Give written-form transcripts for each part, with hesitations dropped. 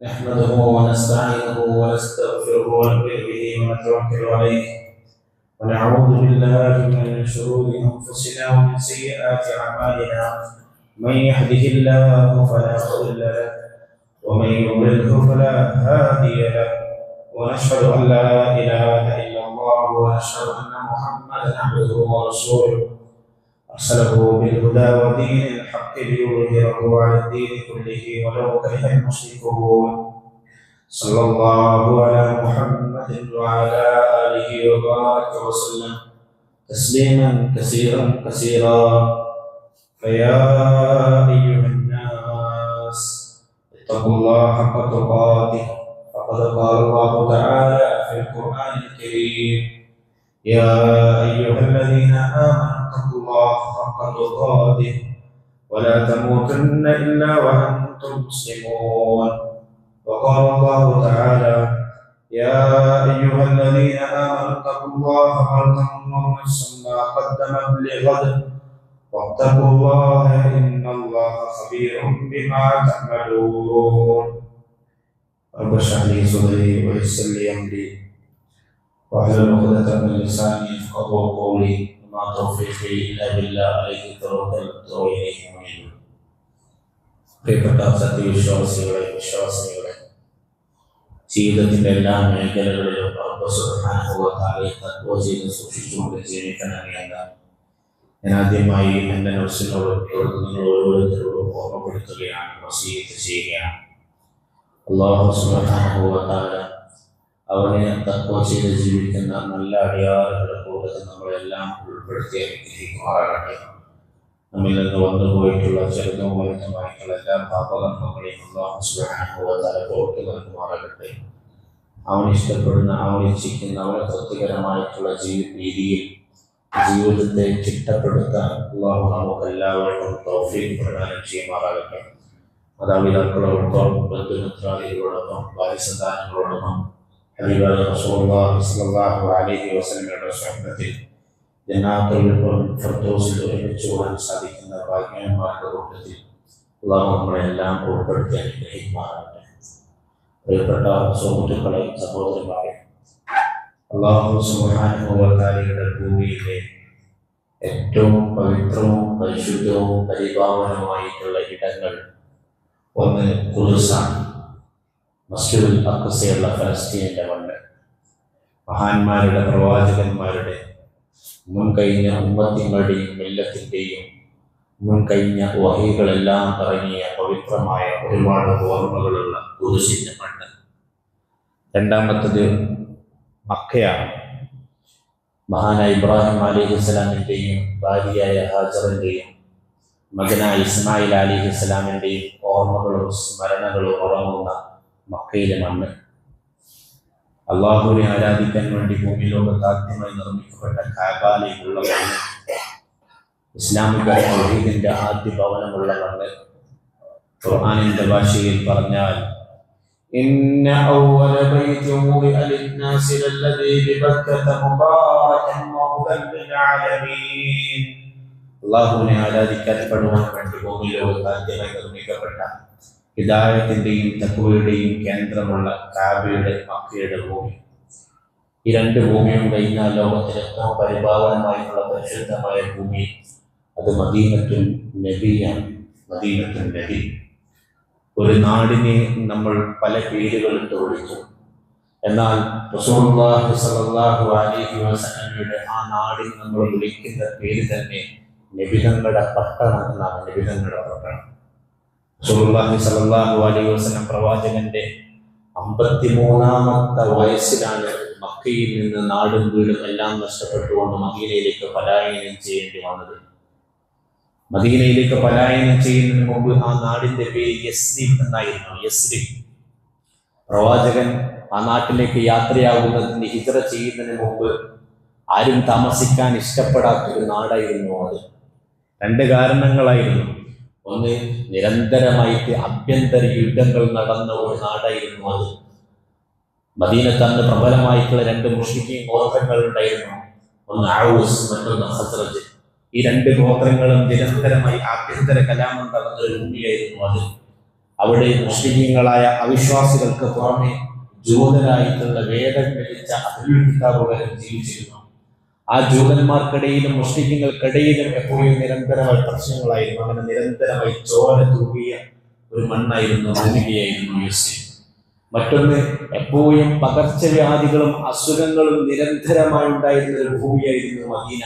نحمده ونستعينه ونستغفره ونؤمن به ونتوكل عليه ونعوذ بالله من شرور انفسنا ومن سيئات اعمالنا. من يهده الله فلا مضل له ومن يضلله فلا هادي له، ونشهد ان لا اله الا الله ونشهد ان محمدا عبده ورسوله أرسله بالهدى ودين الحق ليظهره على الدين كله ولو كره المشركون. صلى الله على محمد وعلى آله وبارك وسلم تسليما كثيرا كثيرا. فيا أيها الناس اتقوا الله حق تقاته، فقد قال الله تعالى في القرآن الكريم: يا أيها الذين آمنوا اتقوا الله حق تقاته ولا تموتن إلا وأنتم مسلمون. وقال الله تعالى: يا أيها الذين آمنوا اتقوا الله ولتنظر نفس ما قدمت لغد واتقوا الله إن الله خبير بما تعملون. رب اشرح لي صدري ويسر لي أمري واحلل عقدة من لساني يفقهوا قولي وما توفيقي إلا بالله عليه توكلت وإليه أنيب. പ്രിയപ്പെട്ട വിശ്വാസികളെ, ജീവിതത്തിന്റെ എല്ലാ മേഖലകളിലും റബ്ബ് സുബ്ഹാനഹു വ തആലയെ തഖ്വ ചെയ്ത് സൂക്ഷിച്ചുകൊണ്ട് ജീവിക്കണമെന്ന് ഞാൻ ആദ്യമായി എൻ്റെ നഫ്സിനോടും നിങ്ങൾ ഓരോരുത്തരോടും ഓർമ്മപ്പെടുത്തുകയാണ്, വസിയത്ത് ചെയ്യുകയാണ്. അല്ലാഹു സുബ്ഹാനഹു വ തആല അവനെ തഖ്വ ചെയ്ത് ജീവിക്കുന്ന നല്ല അടിയാറുകളുടെ കൂട്ടത്തിൽ നമ്മളെല്ലാം ഉൾപ്പെടുത്തി അനുഗ്രഹിക്കുമാറാകട്ടെ. നമ്മിൽ നിന്ന് വന്നുപോയിട്ടുള്ള ചെറുതും വലുതുമായിട്ടുള്ള എല്ലാ പാപകർമ്മങ്ങളെയും അല്ലാഹു സുബ്ഹാനഹു വ തആല പുറത്തു നൽകുമാറാകട്ടെ. അവൻ ഇഷ്ടപ്പെടുന്ന, അവൻ ഇച്ഛിക്കുന്ന, അവനെ തൃപ്തികരമായിട്ടുള്ള രീതിയിൽ ജീവിതത്തെ ചിട്ടപ്പെടുത്താൻ അല്ലാഹു നമുക്കെല്ലാവർക്കും തൗഫീഖ് പ്രദാനം ചെയ്യുമാറാകട്ടെ. മാതാപിതാക്കളോടൊപ്പം, ബന്ധുമിത്രാദികളോടൊപ്പം, ഭാര്യസന്താനങ്ങളോടൊപ്പം ഹബീബായ റസൂലുള്ളാഹി സ്വല്ലല്ലാഹു അലൈഹി വസല്ലമയുടെ സ്വഹബത്തിൽ ജന്നാത്തുൽ ഫിർദൗസിൽ ഒരുമിച്ച് കൂടാൻ സാധിക്കുന്ന ഭാഗ്യവാന്മാരുടെ കൂട്ടത്തിൽ അല്ലാഹു നമ്മളെല്ലാം ഉൾപ്പെടുത്തി അനുഗ്രഹിക്കുമാറാകട്ടെ. പ്രിയപ്പെട്ട സുഹൃത്തുക്കളെ, സഹോദരന്മാരെ, അല്ലാഹു സുബ്ഹാനഹു വ തആലയുടെ ഭൂമിയിലെ ഏറ്റവും പവിത്രവും പരിശുദ്ധവും പരിപാവനവുമായിട്ടുള്ള ഇടങ്ങൾ ഒന്ന് ഖുദ്സാണ്, മസ്ജിദുൽ അഖ്സയുള്ള ഫലസ്തീനിന്റെ മണ്ണ്. മഹാന്മാരുടെ, പ്രവാചകന്മാരുടെ, മുൻകഴിഞ്ഞ ഉമ്മത്തിങ്ങളുടെയും മില്ലത്തിൻ്റെയും മുൻകഴിഞ്ഞ വഹീകളെല്ലാം ഇറങ്ങിയ പവിത്രമായ ഒരുപാട് ഓർമ്മകളുള്ള ഖുദ്സിന്റെ മണ്ണ്. രണ്ടാമത്തത് മക്കയാണ്. മഹാനായ ഇബ്രാഹിം അലൈഹിസ്സലാമിൻ്റെയും ഭാര്യയായ ഹാജറിൻ്റെയും മകനായ ഇസ്മായിൽ അലൈഹിസ്സലാമിൻ്റെയും ഓർമ്മകളും സ്മരണകളും ഉറങ്ങുന്ന മക്കയിലെ മണ്ണ്. അള്ളാഹുവിനെ ആരാധിക്കാൻ വേണ്ടി ഭൂമിയിലോകത്ത് ആദ്യമായി നിർമ്മിക്കപ്പെട്ട കഅബയിലുള്ള മണ്ണ്, ഇസ്ലാമിക തൗഹീദിന്റെ ആദ്യ ഭവനമുള്ള മണ്ണ്. ഖുർആനിന്റെ ഭാഷയിൽ പറഞ്ഞാൽ ഇന്ന അവ്വല ബൈതിൻ വുദിഅ ലിന്നാസി ലല്ലദീ ബിബക്കത മുബാറകൻ വഹുദൻ ലിൽആലമീൻ. അള്ളാഹുവിനെ ആരാധിക്കപ്പെടുവാൻ വേണ്ടി ഭൂമിയിലോകത്ത് ആദ്യമായി നിർമ്മിക്കപ്പെട്ട ഹിദായത്തിന്റെയും തഖ്വയുടെയും കേന്ദ്രമുള്ള കഅബയുടെ മക്കയുടെ ഭൂമി. ഈ രണ്ട് ഭൂമിയും കഴിഞ്ഞാൽ ലോകത്തിലെ ഏറ്റവും പരിപാവനമായിട്ടുള്ള പരിശുദ്ധമായ ഭൂമി അത് മദീനത്തുൽ നബിയാണ്. മദീനത്തുൽ നബി. ഒരു നാടിനെ നമ്മൾ പല പേരുകളിട്ട് വിളിച്ചു. എന്നാൽ റസൂലുള്ളാഹി സ്വല്ലല്ലാഹു അലൈഹി വസല്ലമയുടെ ആ നാടിന് നമ്മൾ വിളിക്കുന്ന പേര് തന്നെ നബിതങ്ങളുടെ പട്ടണം എന്നാണ്. നബിതങ്ങളുടെ പട്ടണം. റസൂലുള്ളാഹി സ്വല്ലല്ലാഹു അലൈഹി വസല്ലം പ്രവാചകന്റെ 53ാമത്തെ വയസ്സിലാണ് മക്കയിൽ നിന്ന് നാടും വീടും എല്ലാം നഷ്ടപ്പെട്ടുകൊണ്ട് മദീനയിലേക്ക് പലായനം ചെയ്യേണ്ടി വന്നത്. മദീനയിലേക്ക് പലായനം ചെയ്യുന്നതിന് മുമ്പ് ആ നാടിന്റെ പേര് യസ്രിബ് എന്നായിരുന്നു. യസ്രിബ്. പ്രവാചകൻ ആ നാട്ടിലേക്ക് യാത്രയാകുന്നതിന് ഹിജ്റ ചെയ്യുന്നതിന് മുമ്പ് ആരും താമസിക്കാൻ ഇഷ്ടപ്പെടാത്തൊരു നാടായിരുന്നു അത്. രണ്ട് കാരണങ്ങളായിരുന്നു. ഒന്ന്, നിരന്തരമായിട്ട് ആഭ്യന്തര യുദ്ധങ്ങൾ നടന്ന ഒരു നാടായിരുന്നു അത്. മദീനത്ത് അന്ന് പ്രബലമായിട്ടുള്ള രണ്ട് മുശ്രിക്കീൻ ഗോത്രങ്ങൾ ഉണ്ടായിരുന്നു. ഒന്ന് ഔസ്, മറ്റൊന്ന് ഖസ്റജ്. ഈ രണ്ട് ഗോത്രങ്ങളും നിരന്തരമായി ആഭ്യന്തര കലാപം നടന്ന ഒരു ഭൂമിയായിരുന്നു അത്. അവിടെ മുസ്ലിങ്ങളായ അവിശ്വാസികൾക്ക് പുറമെ ജൂതരായിട്ടുള്ള വേദം ലഭിച്ച അഹ്ലുൽ കിതാബുകാരും ജീവിച്ചിരുന്നു. ആ ജൂതന്മാർക്കിടയിലും മുസ്ലിങ്ങൾക്കിടയിലും എപ്പോഴും നിരന്തരമായി പ്രശ്നങ്ങളായിരുന്നു. അങ്ങനെ നിരന്തരമായി ചോര തൂകിയ ഒരു മണ്ണായിരുന്നു, ഭൂമികയായിരുന്നു യസ്രിബ്. മറ്റൊന്ന്, എപ്പോഴും പകർച്ചവ്യാധികളും അസുഖങ്ങളും നിരന്തരമായി ഉണ്ടായിരുന്ന ഒരു ഭൂമിയായിരുന്നു മദീന.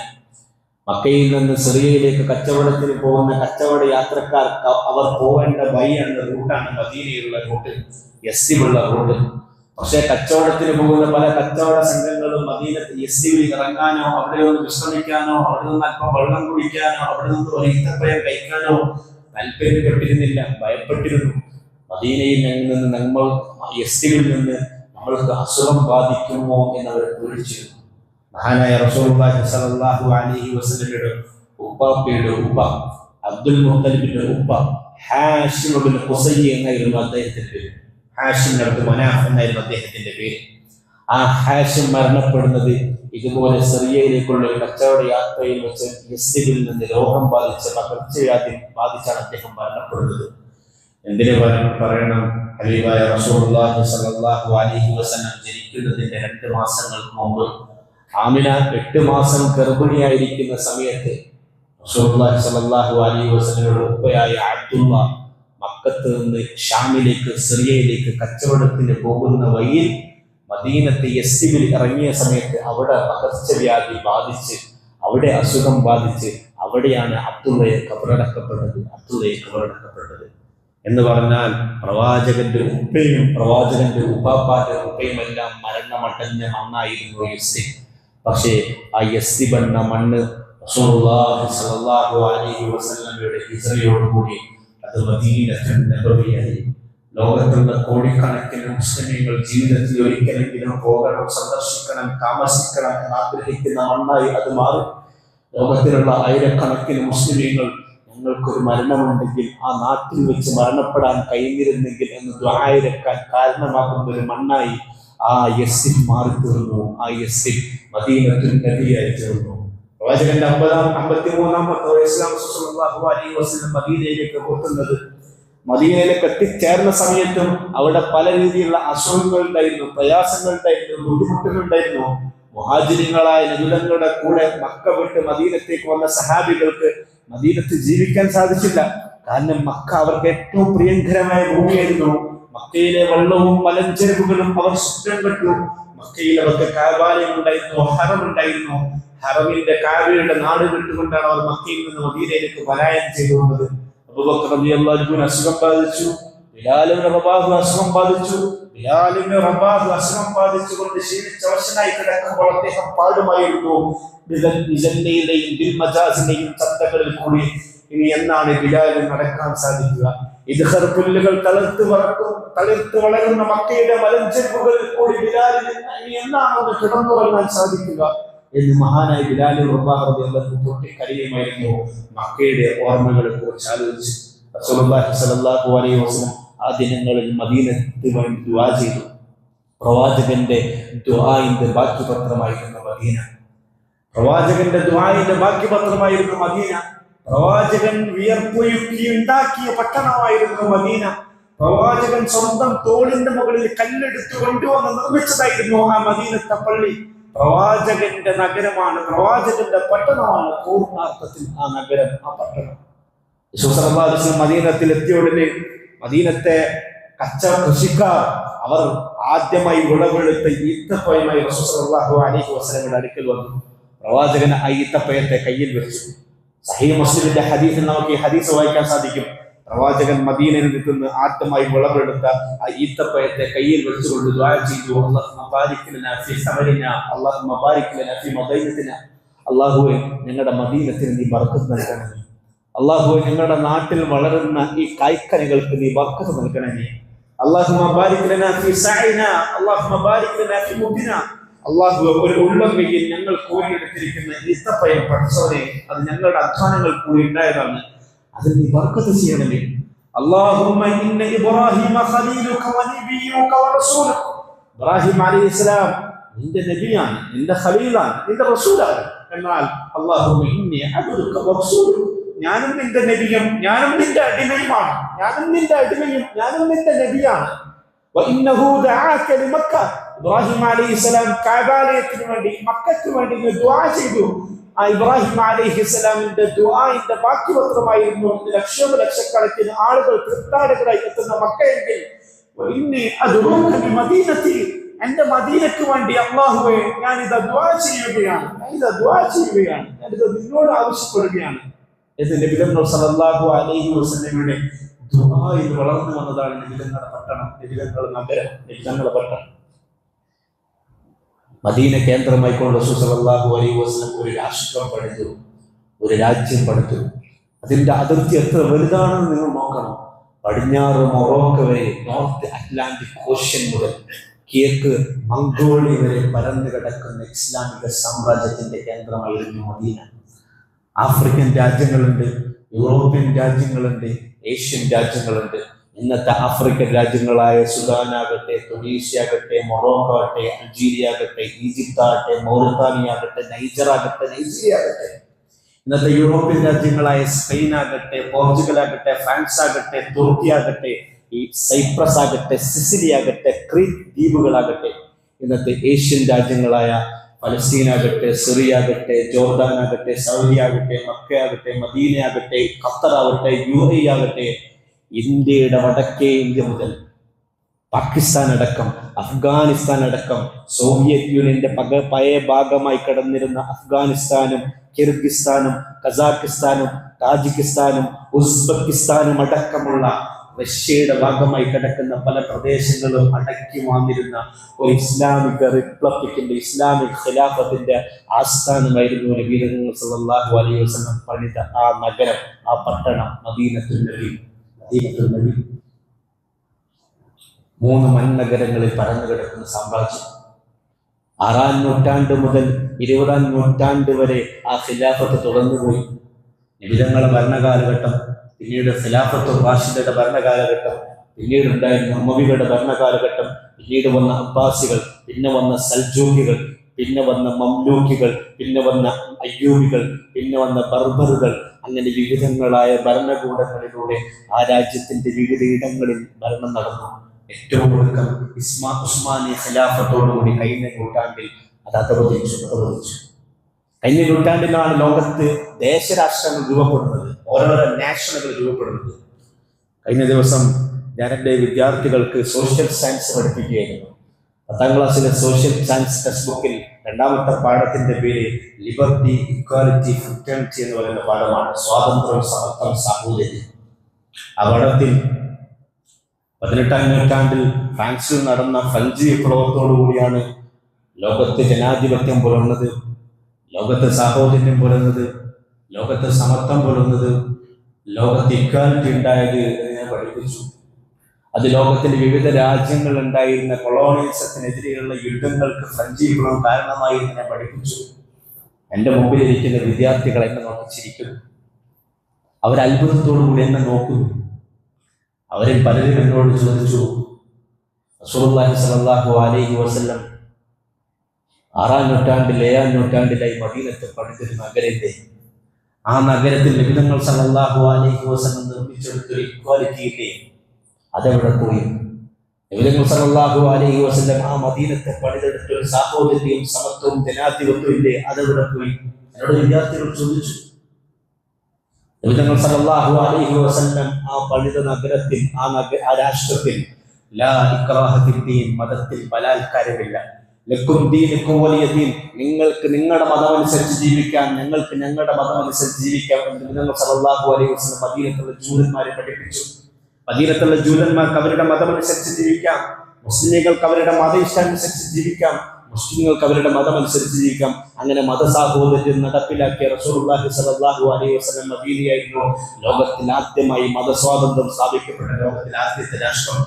മക്കയിൽ നിന്ന് സിറിയയിലേക്ക് കച്ചവടത്തിന് പോകുന്ന കച്ചവട യാത്രക്കാർ അവർ പോകേണ്ട വഴിയാണ്, റൂട്ടാണ് മദീനയുള്ള റൂട്ട്, യസ്രിബുള്ള റൂട്ട്. പക്ഷെ കച്ചവടത്തിന് പോകുന്ന പല കച്ചവട സംഘങ്ങളും മദീനത്ത് യസ്രിബിൽ ഇറങ്ങാനോ അവിടെ നിന്ന് വിശ്രമിക്കാനോ അവിടെ നിന്ന് അല്പം വെള്ളം കുടിക്കാനോ അവിടെ നിന്ന് ഒരു ഈത്തപ്പഴം കഴിക്കാനോ താല്പര്യപ്പെട്ടിരുന്നില്ല, ഭയപ്പെട്ടിരുന്നു. മദീനയിൽ നിന്ന് നമ്മൾ യസ്രിബിൽ നിന്ന് നമ്മൾക്ക് അസുഖം ബാധിക്കുമോ എന്നവർ പേടിച്ചിരുന്നു. മഹാനായ റസൂലുള്ളാഹി സ്വല്ലല്ലാഹു അലൈഹി വസല്ലമയുടെ ഉപ്പാപ്പയുടെ ഉപ്പ, അബ്ദുൽ മുത്തലിബിന്റെ ഉപ്പ ഹാഷിം ഇബ്നു ഖുസൈ എന്നായിരുന്നു അദ്ദേഹത്തിന്റെ പേര്. ഹാഷിം ഇബ്നു മനാഫ് എന്നായിരുന്നു അദ്ദേഹത്തിന്റെ പേര്. ആ ഹാഷിം മരണപ്പെടുന്നത് ഇതുപോലെ സിറിയയിലേക്കുള്ള ഒരു കച്ചവട യാത്രയിൽ വെച്ച് യസ്രിബിൽ നിന്ന് രോഗം ബാധിച്ച പകർച്ചവ്യാധി ബാധിച്ചാണ് അദ്ദേഹം മരണപ്പെടുന്നത്. എന്തിനു പറയണം, ഹബീബായ റസൂലുള്ളാഹി സ്വല്ലല്ലാഹു അലൈഹി വസല്ലം ജനിക്കുന്നതിന്റെ 2 മാസങ്ങൾക്ക് മുമ്പ് ആമിന 8 മാസം ഗർഭിണിയായിരിക്കുന്ന സമയത്ത് റസൂലുള്ളാഹി സ്വല്ലല്ലാഹു അലൈഹി വസല്ലമയുടെ ഉപ്പയായ അബ്ദുള്ള മക്കത്ത് നിന്ന് ഷാമിലേക്ക് സിറിയയിലേക്ക് കച്ചവടത്തിന് പോകുന്ന വഴിയിൽ മദീനത്തെ യസ്രിബിൽ ഇറങ്ങിയ സമയത്ത് അവിടെ പകർച്ചവ്യാധി ബാധിച്ച് അവിടെ അസുഖം ബാധിച്ച് അവിടെയാണ് അബ്ദുള്ളയെ ഖബറടക്കപ്പെട്ടത്. എന്ന് പറഞ്ഞാൽ പ്രവാചകന്റെ ഉപ്പയും പ്രവാചകന്റെ ഉപ്പാപ്പാന്റെ ഉപ്പയും എല്ലാം മരണമടഞ്ഞ മണ്ണായിരുന്നു യസ്രിബ്. പക്ഷേ ആ യസ്രിബ് എന്ന മണ്ണ് റസൂലുള്ളാഹി സ്വല്ലല്ലാഹു അലൈഹി വസല്ലമയുടെ ഹിജ്റയോടുകൂടി അത് മദീനത്തുൻ നബവിയായി. ലോകത്തുള്ള കോടിക്കണക്കിന് മുസ്ലിമീങ്ങൾ ജീവിതത്തിൽ ഒരിക്കലെങ്കിലും പോകണം, സന്ദർശിക്കണം, താമസിക്കണം എന്ന് ആഗ്രഹിക്കുന്ന മണ്ണായി അത് മാറി. ലോകത്തിലുള്ള ആയിരക്കണക്കിന് മുസ്ലിമീങ്ങൾ ഞങ്ങൾക്കൊരു മരണമുണ്ടെങ്കിൽ ആ നാട്ടിൽ വെച്ച് മരണപ്പെടാൻ കഴിഞ്ഞിരുന്നെങ്കിൽ എന്ന് ദുആയിരക്കാൻ കാരണമാകുന്ന ഒരു മണ്ണായി ആ യസ്രിബ് മാറിത്തീർന്നു. ആ യസ്രിബ് മദീനത്തുൻ നബിയായി തീർന്നു. പ്രവാചകന്റെ 53-ാമത്തെ വയസ്സിലാണ് റസൂലുള്ളാഹി അലൈഹി വസല്ലം മദീനയിലേക്ക് പോകുന്നത്. മദീനയിലേക്ക് എത്തിച്ചേർന്ന സമയത്തും അവിടെ പല രീതിയിലുള്ള അസുഖങ്ങൾ ഉണ്ടായിരുന്നു, പ്രയാസങ്ങൾ ഉണ്ടായിരുന്നു, ബുദ്ധിമുട്ടുകൾ ഉണ്ടായിരുന്നു. മുഹാജിരികളായ നബിതങ്ങളുടെ കൂടെ മക്ക വിട്ട് മദീനത്തേക്ക് വന്ന സഹാബികൾക്ക് മദീനത്ത് ജീവിക്കാൻ സാധിച്ചില്ല. കാരണം മക്ക അവർക്ക് ഏറ്റവും പ്രിയങ്കരമായ ഭൂമിയായിരുന്നു. മക്കയിലെ വെള്ളവും മലഞ്ചെരുവുകളും അവർ സ്വപ്നം കണ്ടു. മക്കയിൽ അവർക്ക് കാബാലയം ഉണ്ടായിരുന്നു, ഹറം ഉണ്ടായിരുന്നു. ഹറമിന്റെ കാബയുടെ നാട് വിട്ടുകൊണ്ടാണ് അവർ മക്കയിൽ നിന്ന് മദീനയിലേക്ക് പലായനം ചെയ്തു വന്നത്. അബൂബക്കർ റളിയല്ലാഹു അൻഹു അസുഖം ബാധിച്ചു, ബിലാൽ ഇബ്നു റബാഹ് അസുഖം ബാധിച്ചു. ബിലാൽ ഇബ്നു റബാഹ് അസുഖം ബാധിച്ചുകൊണ്ട് ക്ഷീണിച്ച അവശനായി കിടക്കുമ്പോൾ അദ്ദേഹം പാടുമായിരുന്നു, ബിസന്നയിലെയും ബിൽമജാസിലെയും ചന്തകളിൽ കൂടി ഇനി എന്നാണ് ബിലാലിന് നടക്കാൻ സാധിക്കുക? ഇദ്ഹർ പുല്ലുകൾ തളിർത്ത് വളരുന്ന മക്കയുടെ മലഞ്ചെരുവുകളിൽ കൂടി ബിലാലിന് ഇനി എന്നാണ് ഒന്ന് കിടന്നുറങ്ങാൻ സാധിക്കുക എന്ന് മഹാനായ ബിലാൽ റളിയല്ലാഹു അൻഹു പൊട്ടിക്കരയുമായിരുന്നു. മക്കയുടെ ഓർമ്മകളെ കുറിച്ച് ആലോചിച്ച് റസൂലുള്ളാഹി സ്വല്ലല്ലാഹു അലൈഹി വസല്ലം ആ ദിനങ്ങളിൽ മദീനത്തിന് വേണ്ടി ദുആ ചെയ്തു. പ്രവാചകന്റെ ദുആഇന്റെ ബാക്കി പത്രമായിരുന്നു മദീന. പ്രവാചകന്റെ ദുആഇന്റെ ബാക്കി പത്രമായിരുന്നു മദീന. പ്രവാചകൻ വിയർപ്പൊഴുക്കി ഉണ്ടാക്കിയ പട്ടണമായിരുന്നു മദീന. പ്രവാചകൻ സ്വന്തം തോളിന്റെ മുകളിൽ കല്ലെടുത്ത് കൊണ്ടുവന്ന് നിർമ്മിച്ചതായിരുന്നു ആ മദീനത്തെ പള്ളി. പ്രവാചകന്റെ നഗരമാണ്, പ്രവാചകന്റെ പട്ടണമാണ് പൂർണ്ണാർത്ഥത്തിൽ ആ നഗരം, ആ പട്ടണം. മദീനത്തിൽ എത്തിയ ഉടനെ മദീനത്തെ കൃഷിക്കാർ അവർ ആദ്യമായി വിളവെടുത്ത ഈത്തപ്പഴമായി റസൂൽ സല്ലല്ലാഹു അലൈഹി വസല്ലമയുടെ അടുക്കൽ വന്നു. പ്രവാചകൻ ആ ഈത്തപ്പഴത്തെ കയ്യിൽ വെച്ചു. സഹീഹ് മുസ്ലിമിന്റെ ഹദീസിൽ നമുക്ക് ഈ ഹദീസ് വായിക്കാൻ സാധിക്കും. പ്രവാചകൻ മദീനയിൽ നിന്ന് ആദ്യമായി വിളവെടുത്ത ആ ഈത്തപ്പഴത്തെ കയ്യിൽ വെച്ചുകൊണ്ട് ദുആ ചെയ്തു, അല്ലാഹുമ്മ ബാരിക് ലനാ ഫീ സമരിനാ, അല്ലാഹുമ്മ ബാരിക് ലനാ ഫീ മദീനത്തിനാ. അല്ലാഹുവേ, ഞങ്ങളുടെ മദീനത്തിന് നീ ബർക്കത്ത് നൽകണമേ. അല്ലാഹുവേ, ഞങ്ങളുടെ നാട്ടിൽ വളരുന്ന ഈ കായ്ക്കനികൾക്ക് നീ ബർക്കത്ത് നൽകണമേ. അല്ലാഹുമ്മ ബാരിക് ലനാ ഫീ സഅഇനാ, അല്ലാഹുമ്മ ബാരിക് ലനാ ഫീ മുദ്ദിനാ. അല്ലാഹുവേ, ഒരു ഉള്ളംകൈയിൽ ഞങ്ങൾ കോരിയെടുത്തിരിക്കുന്ന ഈത്തപ്പഴം പഠിച്ചവനെ, അത് ഞങ്ങളുടെ അധ്വാനങ്ങൾ കൂടി ഉണ്ടായതാണ്, അതിൽ നീ ബർക്കത്ത് ചെയ്യണമേ. അല്ലാഹുമ്മ ഇന്ന ഇബ്രാഹിമ ഖലീലുക വ നബിയുക വ റസൂലുക. ഇബ്രാഹിം അലൈഹിസ്സലാം നിന്റെ നബിയാണ്, നിന്റെ ഖലീലാണ്, നിന്റെ റസൂലാണ്. എന്നാൽ അല്ലാഹുമ്മ ഇന്നി അബ്ദുക വ റസൂലുക, ഞാനും നിന്റെ നബിയും, ഞാനും നിന്റെ അടിമയുമാണ്, ഞാനും നിന്റെ അടിമയും, ഞാനും നിന്റെ നബിയാണ്. ഇബ്രാഹിം അലൈഹിസ്സലാം കഅബാലയത്തിന് വേണ്ടി, മക്കയ്ക്ക് വേണ്ടി ദുആ ചെയ്തു. ആ ഇബ്രാഹിം അലൈഹിസ്സലാമിന്റെ ദുആഇന്റെ ബാക്കി പത്രമായിരുന്നു ലക്ഷക്കണക്കിന് ആളുകൾ തീർത്ഥാടകരായി എത്തുന്ന മക്കയെങ്കിൽ എന്റെ മദീനക്ക് വേണ്ടി അല്ലാഹുവേ ഞാനിത് ദുആ ചെയ്യുകയാണ്, ഞാനിത് നിന്നോട് ആവശ്യപ്പെടുകയാണ് എന്ന് നബി സല്ലല്ലാഹു അലൈഹി വസല്ലമയുടെ ദുആയിൽ വളർന്നു വന്നതാണ് നബിതങ്ങളുടെ പട്ടണം, നബിതങ്ങളുടെ നഗരം, നബിതങ്ങളുടെ പട്ടണം. മദീന കേന്ദ്രമായിക്കൊണ്ട് റസൂൽ സല്ലല്ലാഹു അലൈഹി വസല്ലം ഒരു രാഷ്ട്രം പണിതു, ഒരു രാജ്യം പണിതു. അതിന്റെ അതിർത്തി എത്ര വലുതാണെന്ന് നിങ്ങൾ നോക്കണം. പടിഞ്ഞാറ് മൊറോക്കോ വരെ, നോർത്ത് അറ്റ്ലാന്റിക് ഓഷ്യൻ മുതൽ കിഴക്ക് മംഗോളിയ വരെ പരന്നു കിടക്കുന്ന ഇസ്ലാമിക സാമ്രാജ്യത്തിന്റെ കേന്ദ്രമായിരുന്നു മദീന. ആഫ്രിക്കൻ രാജ്യങ്ങളുണ്ട്, യൂറോപ്യൻ രാജ്യങ്ങളുണ്ട്, ഏഷ്യൻ രാജ്യങ്ങളുണ്ട്. ഇന്നത്തെ ആഫ്രിക്കൻ രാജ്യങ്ങളായ സുഡാനാകട്ടെ, തുനീഷ്യ ആകട്ടെ, മൊറോക്കോ ആകട്ടെ, അൾജീരിയ ആകട്ടെ, ഈജിപ്ത് ആകട്ടെ, മൗറിത്താനിയ ആകട്ടെ, നൈജർ ആകട്ടെ, നൈജീരിയ ആകട്ടെ, ഇന്നത്തെ യൂറോപ്യൻ രാജ്യങ്ങളായ സ്പെയിൻ ആകട്ടെ, പോർച്ചുഗൽ ആകട്ടെ, ഫ്രാൻസ് ആകട്ടെ, തുർക്കി ആകട്ടെ, ഈ സൈപ്രസ് ആകട്ടെ, സിസിലി ആകട്ടെ, ക്രീറ്റ് ദ്വീപുകളാകട്ടെ, ഇന്നത്തെ ഏഷ്യൻ രാജ്യങ്ങളായ ഫലസ്തീൻ ആകട്ടെ, സിറിയ ആകട്ടെ, ജോർദാൻ ആകട്ടെ, സൗദി ആകട്ടെ, മക്ക ആകട്ടെ, മദീന ആകട്ടെ, ഖത്തർ ആകട്ടെ, UAE ആകട്ടെ, ഇന്ത്യയുടെ വടക്കേ ഇന്ത്യ മുതൽ പാകിസ്ഥാൻ അടക്കം, അഫ്ഗാനിസ്ഥാൻ അടക്കം, സോവിയറ്റ് യൂണിയന്റെ പഴയ ഭാഗമായി കിടന്നിരുന്ന അഫ്ഗാനിസ്ഥാനും കിർഗിസ്ഥാനും കസാഖിസ്ഥാനും താജിക്കിസ്ഥാനും ഉസ്ബെക്കിസ്ഥാനും അടക്കമുള്ള റഷ്യയുടെ ഭാഗമായി കിടക്കുന്ന പല പ്രദേശങ്ങളും അടക്കി വന്നിരുന്ന ഒരു ഇസ്ലാമിക റിപ്പബ്ലിക്കിന്റെ, ഇസ്ലാമിക് ഖിലാഫത്തിന്റെ ആസ്ഥാനമായിരുന്നു നബി സല്ലല്ലാഹു അലൈഹി വസല്ലം പണിത ആ നഗരം, ആ പട്ടണം മദീനത്തുൽ നബി. മദീനത്തുൽ നബി 3 മൺനഗരങ്ങളിൽ പരന്നു കിടക്കുന്ന സാമ്രാജ്യം. 6-ാം നൂറ്റാണ്ട് മുതൽ 20-ാം നൂറ്റാണ്ട് വരെ ആ ഖിലാഫത്ത് തുടർന്നുപോയി. നബിതങ്ങളുടെ ഭരണകാലഘട്ടം, പിന്നീട് ഖിലാഫത്തുർ റാഷിദയുടെ ഭരണകാലഘട്ടം, പിന്നീട് ഉണ്ടായിരുന്ന ഉമവികളുടെ ഭരണകാലഘട്ടം, പിന്നീട് വന്ന അബ്ബാസികൾ, പിന്നെ വന്ന സൽജൂക്കികൾ, പിന്നെ വന്ന മംലൂക്കികൾ, പിന്നെ വന്ന അയ്യൂബികൾ, പിന്നെ വന്ന ബർബറുകൾ. അങ്ങനെ വിവിധങ്ങളായ ഭരണകൂടങ്ങളിലൂടെ ആ രാജ്യത്തിന്റെ വിവിധ ഇടങ്ങളിൽ ഭരണം നടന്നു. ഏറ്റവും ഒടുക്കം ഉസ്മാനി ഖിലാഫത്തോടുകൂടി കഴിഞ്ഞ നൂറ്റാണ്ടിൽ അത് അധപതിച്ചു. കഴിഞ്ഞ നൂറ്റാണ്ടിലാണ് ലോകത്ത് ദേശരാഷ്ട്രങ്ങൾ രൂപപ്പെടുന്നത്, ഓരോരോ നാഷനുകൾ രൂപപ്പെടുന്നത്. കഴിഞ്ഞ ദിവസം ഞാൻ എൻ്റെ വിദ്യാർത്ഥികൾക്ക് സോഷ്യൽ സയൻസ് പഠിപ്പിക്കുകയായിരുന്നു. 10ാം ക്ലാസ്സിലെ സോഷ്യൽ സയൻസ് ടെക്സ്റ്റ് ബുക്കിൽ 2ാമത്തെ പാഠത്തിന്റെ പേര് ലിബർട്ടി, ഇക്വാലിറ്റി, ഫ്രറ്റേണിറ്റി എന്ന് പറയുന്ന പാഠമാണ്. സ്വാതന്ത്ര്യം, സമത്വം, സാഹോദര്യം. ആ പാഠത്തിൽ 18ാം നൂറ്റാണ്ടിൽ ഫ്രാൻസിൽ നടന്ന ഫ്രഞ്ച് വിപ്ലവത്തോടുകൂടിയാണ് ലോകത്ത് ജനാധിപത്യം പുലർന്നത്, ലോകത്ത് സാഹോദര്യം പുലർന്നത്, ലോകത്ത് സമത്വം പുലർന്നത്, ലോകത്ത് ഇക്വാലിറ്റി ഉണ്ടായത് എന്ന് ഞാൻ പഠിപ്പിച്ചു. അത് ലോകത്തിന്റെ വിവിധ രാജ്യങ്ങൾ ഉണ്ടായിരുന്ന കൊളോണിയലിസത്തിനെതിരെയുള്ള യുദ്ധങ്ങൾക്ക് ഫ്രഞ്ച് വിപ്ലവം കാരണമായി എന്ന് ഞാൻ പഠിപ്പിച്ചു. എൻ്റെ മുമ്പിലിരിക്കുന്ന വിദ്യാർത്ഥികൾ എന്നെ നോക്കി ചിരിക്കുന്നു. അവർ അത്ഭുതത്തോടുകൂടി എന്നെ നോക്കുന്നു. അവരിൽ പലരും എന്നോട് ചോദിച്ചു, റസൂലുള്ളാഹി സ്വല്ലല്ലാഹു അലൈഹി വസല്ലം 6-ാം നൂറ്റാണ്ടിൽ 7-ാം നൂറ്റാണ്ടിലായി മദീനത്ത് പണിതൊരു നഗരത്തെ, ആ നഗരത്തിൽ നബി സല്ലല്ലാഹു അലൈഹി വസല്ലം നിർമ്മിച്ചെടുത്തൊരു ഇക്വാലിറ്റി ഇല്ലേ, അതെവിടെ പോയി? നബി സല്ലല്ലാഹു അലൈഹി വസല്ലം ആ മദീനത്തെ പണിതെടുത്തൊരു സാഹോദര്യവും സമത്വവും ജനാധിപത്യവും ഇല്ലേ, അതെവിടെ പോയി? എന്നോട് വിദ്യാർത്ഥികൾ ചോദിച്ചു. നബി സല്ലല്ലാഹു അലൈഹി വസല്ലം ആ പണിത നഗരത്തിൽ, ആ രാഷ്ട്രത്തിൽ ലാ ഇക്റാഹ ഫിദ്ദീൻ, മതത്തിൽ ബലാത്കാരമില്ല. ലക്കും ദീനുക്കും വലിയ ദീൻ, നിങ്ങൾക്ക് നിങ്ങളുടെ മതമനുസരിച്ച് ജീവിക്കാം, ഞങ്ങൾക്ക് ഞങ്ങളുടെ മതമനുസരിച്ച് ജീവിക്കാം എന്ന് നബി സല്ലല്ലാഹു അലൈഹി വസല്ലം മദീനത്തുള്ള ജൂതന്മാരെ പഠിപ്പിച്ചു. മദീനത്തുള്ള ജൂതന്മാർക്ക് അവരുടെ മതമനുസരിച്ച് ജീവിക്കാം, മുസ്ലിങ്ങൾക്ക് അവരുടെ മത ഇഷ്ടാനുസരിച്ച് ജീവിക്കാം, മുസ്ലിങ്ങൾക്ക് അവരുടെ മതമനുസരിച്ച് ജീവിക്കാം. അങ്ങനെ മതസാഹോദര്യം നടപ്പിലാക്കിയ റസൂലുള്ളാഹി സ്വല്ലല്ലാഹു അലൈഹി വസല്ലം മദീനയായിരുന്നു ലോകത്തിൽ ആദ്യമായി മതസ്വാതന്ത്ര്യം സ്ഥാപിക്കപ്പെട്ട ലോകത്തിലെ ആദ്യത്തെ രാഷ്ട്രം.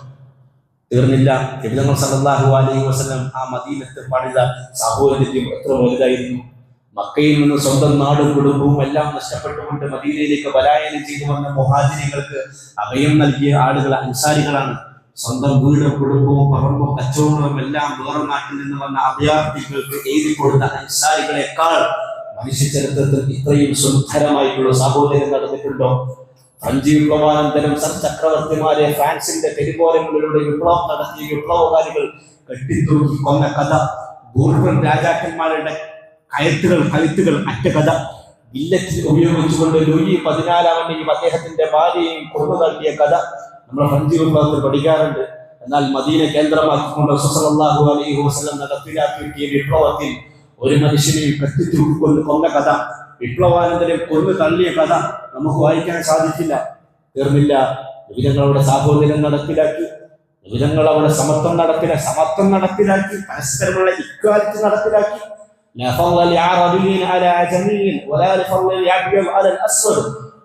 തീർന്നില്ല. നബി സല്ലല്ലാഹു അലൈഹി വസല്ലം ആ മദീനത്ത് പണിത സാഹോദര്യം എത്ര വലുതായിരുന്നു. മക്കയിൽ നിന്ന് സ്വന്തം നാടും കുടുംബവും എല്ലാം നഷ്ടപ്പെട്ടുകൊണ്ട് മദീനയിലേക്ക് പലായനം ചെയ്തു വന്ന മുഹാജിരികൾക്ക് അഭയം നൽകിയ ആളുകൾ അൻസാരികളാണ്. സ്വന്തം വീടും കുടുംബവും പറമ്പും കച്ചവടവും എല്ലാം വേറെ നാട്ടിൽ നിന്ന് വന്ന അഭയാർത്ഥികൾക്ക് എഴുതി കൊടുത്ത അൻസാരികളെക്കാൾ മനുഷ്യ ചരിത്രത്തിൽ ഇത്രയും സുന്ദരമായിട്ടുള്ള സാഹോദര്യം നടന്നിട്ടുണ്ടോ? ഫ്രഞ്ച് വിപ്ലവാനന്തരം സർ ചക്രവർത്തിമാരെ ഫ്രാൻസിന്റെ തെരുവോരങ്ങളിലൂടെ വിപ്ലവം നടത്തിയ വിപ്ലവകാരികൾ കെട്ടിത്തൂക്കി കൊന്ന കഥ, ബൂർബൺ രാജാക്കന്മാരുടെ കഴുത്തുകൾ അറ്റ കഥ, ബില്ലറ്റ് ഉപയോഗിച്ചുകൊണ്ട് ലൂയി 14 അദ്ദേഹത്തിന്റെ ഭാര്യയെയും കൊന്നു തള്ളിയ കഥ നമ്മൾ ഫ്രഞ്ച് വിപ്ലവത്തിൽ പഠിക്കാറുണ്ട്. എന്നാൽ മദീന കേന്ദ്രമാക്കിക്കൊണ്ട് സല്ലല്ലാഹു അലൈഹി വസല്ലം നടപ്പിലാക്കിയ വിപ്ലവത്തിൽ ഒരു മനുഷ്യനെയും കെട്ടിത്തൂക്കിക്കൊണ്ട് കൊന്ന കഥ, വിപ്ലവാനന്തരം കൊന്നു തള്ളിയ കഥ നമുക്ക് വായിക്കാൻ സാധിക്കില്ല. തീർന്നില്ല. വിവിധങ്ങളുടെ സാഹോദര്യം നടപ്പിലാക്കി, വിവിധങ്ങളുടെ സമത്വം നടപ്പിലാക്കി, പരസ്പരമുള്ള ഇക്വാലിറ്റി നടപ്പിലാക്കി.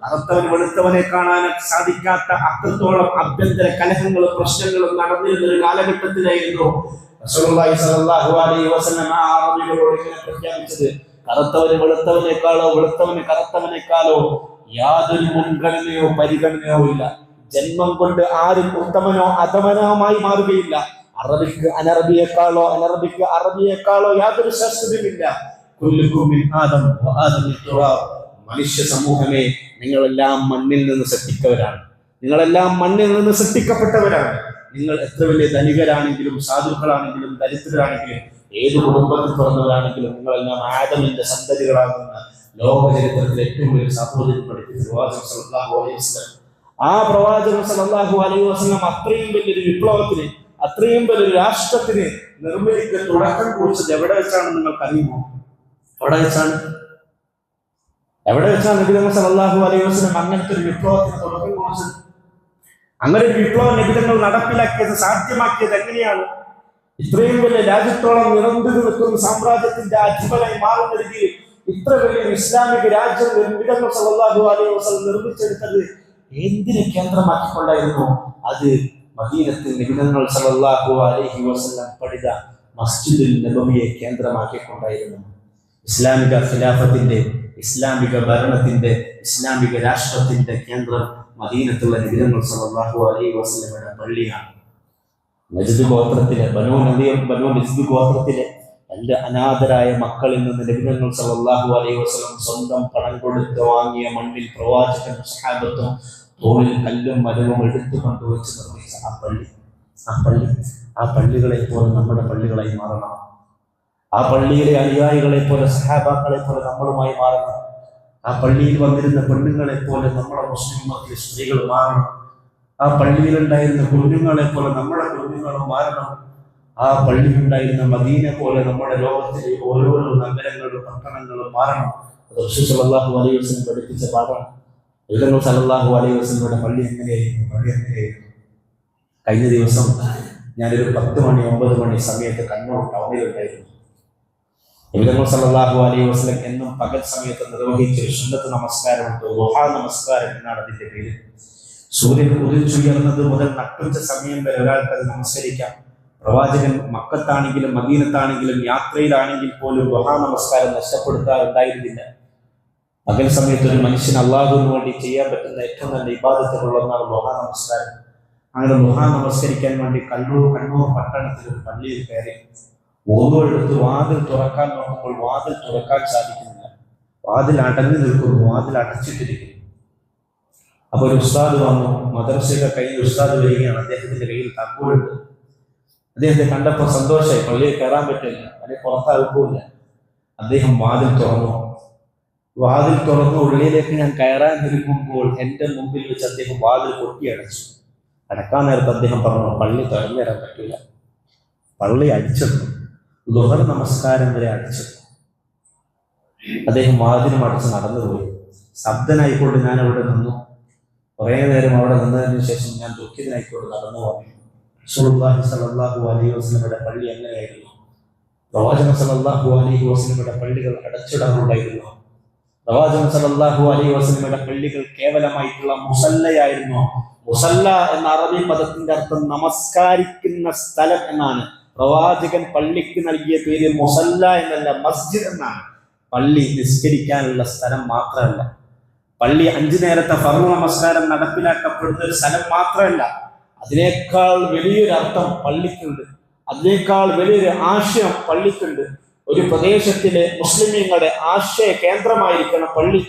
കറുത്തവൻ വെളുത്തവനെ കാണാൻ സാധിക്കാത്ത അത്രത്തോളം ആഭ്യന്തര കലഹങ്ങളും പ്രശ്നങ്ങളും നടന്നിരുന്ന ഒരു കാലഘട്ടത്തിലായിരുന്നു റസൂലുള്ളാഹി സ്വല്ലല്ലാഹു അലൈഹി വസല്ലം ആ അറബികളോട് ഇങ്ങനെ പ്രഖ്യാപിച്ചത്: കറുത്തവന് വെളുത്തവനേക്കാളോ വെളുത്തവന് കറുത്തവനേക്കാളോ യാതൊരു മുൻഗണനയോ പരിഗണനയോ ഇല്ല. ജന്മം കൊണ്ട് ആരും ഉത്തമനോ അധമനോമായി മാറുകയില്ല. അറബിക്ക് അനറബിയേക്കാളോ അനറബിക്ക് അറബിയേക്കാളോ യാതൊരു ശ്രേഷ്ഠതയുമില്ല. കുല്ലുക്കും മിൻ ആദം വആദം മിൻ തുറാബ്. മനുഷ്യ സമൂഹമേ, നിങ്ങളെല്ലാം മണ്ണിൽ നിന്ന് സൃഷ്ടിക്കവരാണ്. നിങ്ങളെല്ലാം മണ്ണിൽ നിന്ന് സൃഷ്ടിക്കപ്പെട്ടവരാണ്. നിങ്ങൾ എത്ര വലിയ ധനികരാണെങ്കിലും സാധുക്കളാണെങ്കിലും ദരിദ്രരാണെങ്കിലും ഏത് കുടുംബത്തിൽ പിറന്നവരാണെങ്കിലും നിങ്ങളെല്ലാം ആദമിന്റെ സന്തതികളാകുന്ന ലോക ചരിത്രത്തിൽ ഏറ്റവും വലിയ സാഹോദര്യം പഠിപ്പിച്ച പ്രവാചകൻ സല്ലല്ലാഹു അലൈഹി വസല്ലം. ആ പ്രവാചകൻ സല്ലല്ലാഹു അലൈഹി വസല്ലം അത്രയും വലിയൊരു വിപ്ലവത്തിന്, അത്രയും വലിയൊരു രാഷ്ട്രത്തിന് നിർമ്മിതിക്ക് തുടക്കം കുറിച്ചത് എവിടെ വെച്ചാണ് നിങ്ങൾക്ക് അറിയുമോ? എവിടെ വെച്ചാണ് നബി തങ്ങൾ സല്ലല്ലാഹു അലൈഹി വസല്ലം അങ്ങനത്തെ ഒരു വിപ്ലവത്തിന് തുടക്കം കുറിച്ചത്? അങ്ങനെ ഒരു വിപ്ലവം നബി തങ്ങൾ നടപ്പിലാക്കിയത്, സാധ്യമാക്കിയത് എങ്ങനെയാണ്? ഇത്രയും വലിയ രാജ്യത്തോളം നിറഞ്ഞു നിൽക്കുന്ന സാമ്രാജ്യത്തിന്റെ അധിപനായി മാറുന്ന രീതിയിൽ ഇത്ര വലിയ ഇസ്ലാമിക രാജ്യം നബി തങ്ങൾ സല്ലല്ലാഹു അലൈഹി വസല്ലം നിർമ്മിച്ചെടുത്തത് എന്തിനെ കേന്ദ്രമാക്കിക്കൊണ്ടായിരുന്നു? അത് മദീനത്തിൽ നബി തങ്ങൾ സല്ലല്ലാഹു അലൈഹി വസല്ലം പണിത മസ്ജിദുൽ നബവിയെ കേന്ദ്രമാക്കിക്കൊണ്ടായിരുന്നു. ഇസ്ലാമിക ഖിലാഫത്തിന്റെ, ഇസ്ലാമിക ഭരണത്തിന്റെ, ഇസ്ലാമിക രാഷ്ട്രത്തിന്റെ കേന്ദ്രം മദീനത്തുള്ള നബി തങ്ങൾ സല്ലല്ലാഹു അലൈഹി വസല്ലമയുടെ പള്ളിയാണ്. നജ്ദ് ഗോത്രത്തിലെ ബനൂ നജ്ദ് ഗോത്രത്തിലെ രണ്ട് അനാഥരായ മക്കളിൽ നിന്ന് നബി തങ്ങൾ സല്ലല്ലാഹു അലൈഹി വസല്ലം സ്വന്തം പണം കൊടുത്ത് വാങ്ങിയ മണ്ണിൽ പ്രവാചകൻ സഹാബത്തും തോളിൽ കല്ലും മരവും എടുത്തു കൊണ്ടുവച്ച് നിർമ്മിച്ച ആ പള്ളികളെ പോലെ നമ്മുടെ പള്ളികളായി മാറണം. ആ പള്ളിയിലെ അനുയായികളെ പോലെ, സഹാബാക്കളെ പോലെ നമ്മളുമായി മാറണം. ആ പള്ളിയിൽ വന്നിരുന്ന പെണ്ണുങ്ങളെ പോലെ നമ്മുടെ മുസ്ലിം മക്കളിൽ സ്ത്രീകൾ മാറണം. ആ പള്ളിയിലുണ്ടായിരുന്ന കുഞ്ഞുങ്ങളെ പോലെ നമ്മുടെ കുഞ്ഞുങ്ങളും മാറണം. ആ പള്ളിയിലുണ്ടായിരുന്ന മദീന പോലെ നമ്മുടെ ലോകത്തിലെ ഓരോരോ നഗരങ്ങളും പട്ടണങ്ങളും മാറണം. അത് റസൂൽ സല്ലല്ലാഹു അലൈഹി വസല്ലം പഠിപ്പിച്ച പാഠമാണ്. നബി സല്ലല്ലാഹു അലൈഹി വസല്ലമയുടെ പള്ളി എങ്ങനെയായിരുന്നു? കഴിഞ്ഞ ദിവസം ഞാനൊരു 10 മണി 9 മണി സമയത്ത് കണ്ണൂർ ടൗണിലുണ്ടായിരുന്നു. നബി സല്ലല്ലാഹു അലൈഹി വസല്ലം എന്നും പകൽ സമയത്ത് നിർവഹിച്ച സുന്നത്ത് നമസ്കാരമുണ്ട്. ദുഹാ നമസ്കാരം എന്നാണ് അതിന്റെ പേര്. സൂര്യൻ ഉദിച്ചുയർന്നത് മുതൽ നട്ടുച്ച സമയം വരെ ഒരാൾക്ക് അത് നമസ്കരിക്കാം. പ്രവാചകൻ മക്കത്താണെങ്കിലും മദീനത്താണെങ്കിലും യാത്രയിലാണെങ്കിൽ പോലും ദുഹാ നമസ്കാരം നഷ്ടപ്പെടുത്താറുണ്ടായിരുന്നില്ല. പകൽ സമയത്ത് ഒരു മനുഷ്യൻ അള്ളാഹുവിന് വേണ്ടി ചെയ്യാൻ പറ്റുന്ന ഏറ്റവും നല്ല ഇബാദത്തുള്ള ഒന്നാണ് ദുഹാ നമസ്കാരം. അങ്ങനെ ദുഹാ നമസ്കരിക്കാൻ വേണ്ടി കണ്ണൂർ പട്ടണത്തിൽ ഒരു പള്ളിയിൽ കയറി ഓരോടുത്ത് വാതിൽ തുറക്കാൻ നോക്കുമ്പോൾ വാതിൽ തുറക്കാൻ സാധിക്കുന്നില്ല. വാതിൽ അടഞ്ഞു നിൽക്കുന്നു, വാതിൽ അടച്ചിട്ടിരിക്കുന്നു. അപ്പൊ ഒരു ഉസ്താദ് വന്നു. മദ്രസയുടെ കയ്യിൽ ഉസ്താദ് വരികയാണ്. അദ്ദേഹത്തിന്റെ കയ്യിൽ താക്കോലുണ്ട്. അദ്ദേഹത്തെ കണ്ടപ്പോൾ സന്തോഷമായി. പള്ളിയിൽ കയറാൻ പറ്റില്ല, അല്ലെങ്കിൽ പുറത്താകുമില്ല. അദ്ദേഹം വാതിൽ തുറന്നു ഉള്ളിലേക്ക് ഞാൻ കയറാൻ നിൽക്കുമ്പോൾ എന്റെ മുമ്പിൽ വെച്ച് അദ്ദേഹം വാതിൽ കൊട്ടിയടച്ചു. അടക്കാൻ നേരത്ത് അദ്ദേഹം പറഞ്ഞു, പള്ളി തുറന്നു തരാൻ പറ്റില്ല, പള്ളി അടിച്ചത്, ളുഹർ നമസ്കാരം വരെ അടിച്ചത്. അദ്ദേഹം വാതിലും അടച്ച് നടന്നുപോയി. ശബ്ദനായിക്കൊണ്ട് ഞാൻ അവിടെ നിന്നു. കുറേ നേരം അവിടെ നിന്നതിന് ശേഷം ഞാൻ ദുഃഖിതനായിക്കൊണ്ട് നടന്നു പോയി. റസൂലുള്ളാഹി സ്വല്ലല്ലാഹു അലൈഹി വസല്ലമയുടെ പള്ളി എങ്ങനെയായിരുന്നു? പ്രവാചകൻ സ്വല്ലല്ലാഹു അലൈഹി വസല്ലമയുടെ പള്ളികൾ അടച്ചിടാറുണ്ടായിരുന്നു. പ്രവാചകൻ സ്വല്ലല്ലാഹു അലൈഹി വസല്ലമയുടെ പള്ളികൾ കേവലമായിട്ടുള്ള മുസല്ലയായിരുന്നു. മുസല്ല എന്ന അറബി പദത്തിന്റെ അർത്ഥം നമസ്കാരിക്കുന്ന സ്ഥലം എന്നാണ്. പ്രവാചകൻ പള്ളിക്ക് നൽകിയ പേര് മുസല്ല എന്നല്ല, മസ്ജിദ് എന്നാണ്. പള്ളി നിസ്കരിക്കാനുള്ള സ്ഥലം മാത്രമല്ല, പള്ളി 5 നേരത്തെ ഫർള് നമസ്കാരം നടപ്പിലാക്കപ്പെടുന്ന ഒരു സ്ഥലം മാത്രമല്ല, അതിനേക്കാൾ വലിയൊരു അർത്ഥം പള്ളിക്കുണ്ട്. അതിനേക്കാൾ വലിയൊരു ആശയം പള്ളിക്കുണ്ട്. ഒരു പ്രദേശത്തിലെ മുസ്ലിമീങ്ങളുടെ ആശയ കേന്ദ്രമായിരിക്കണം പള്ളി.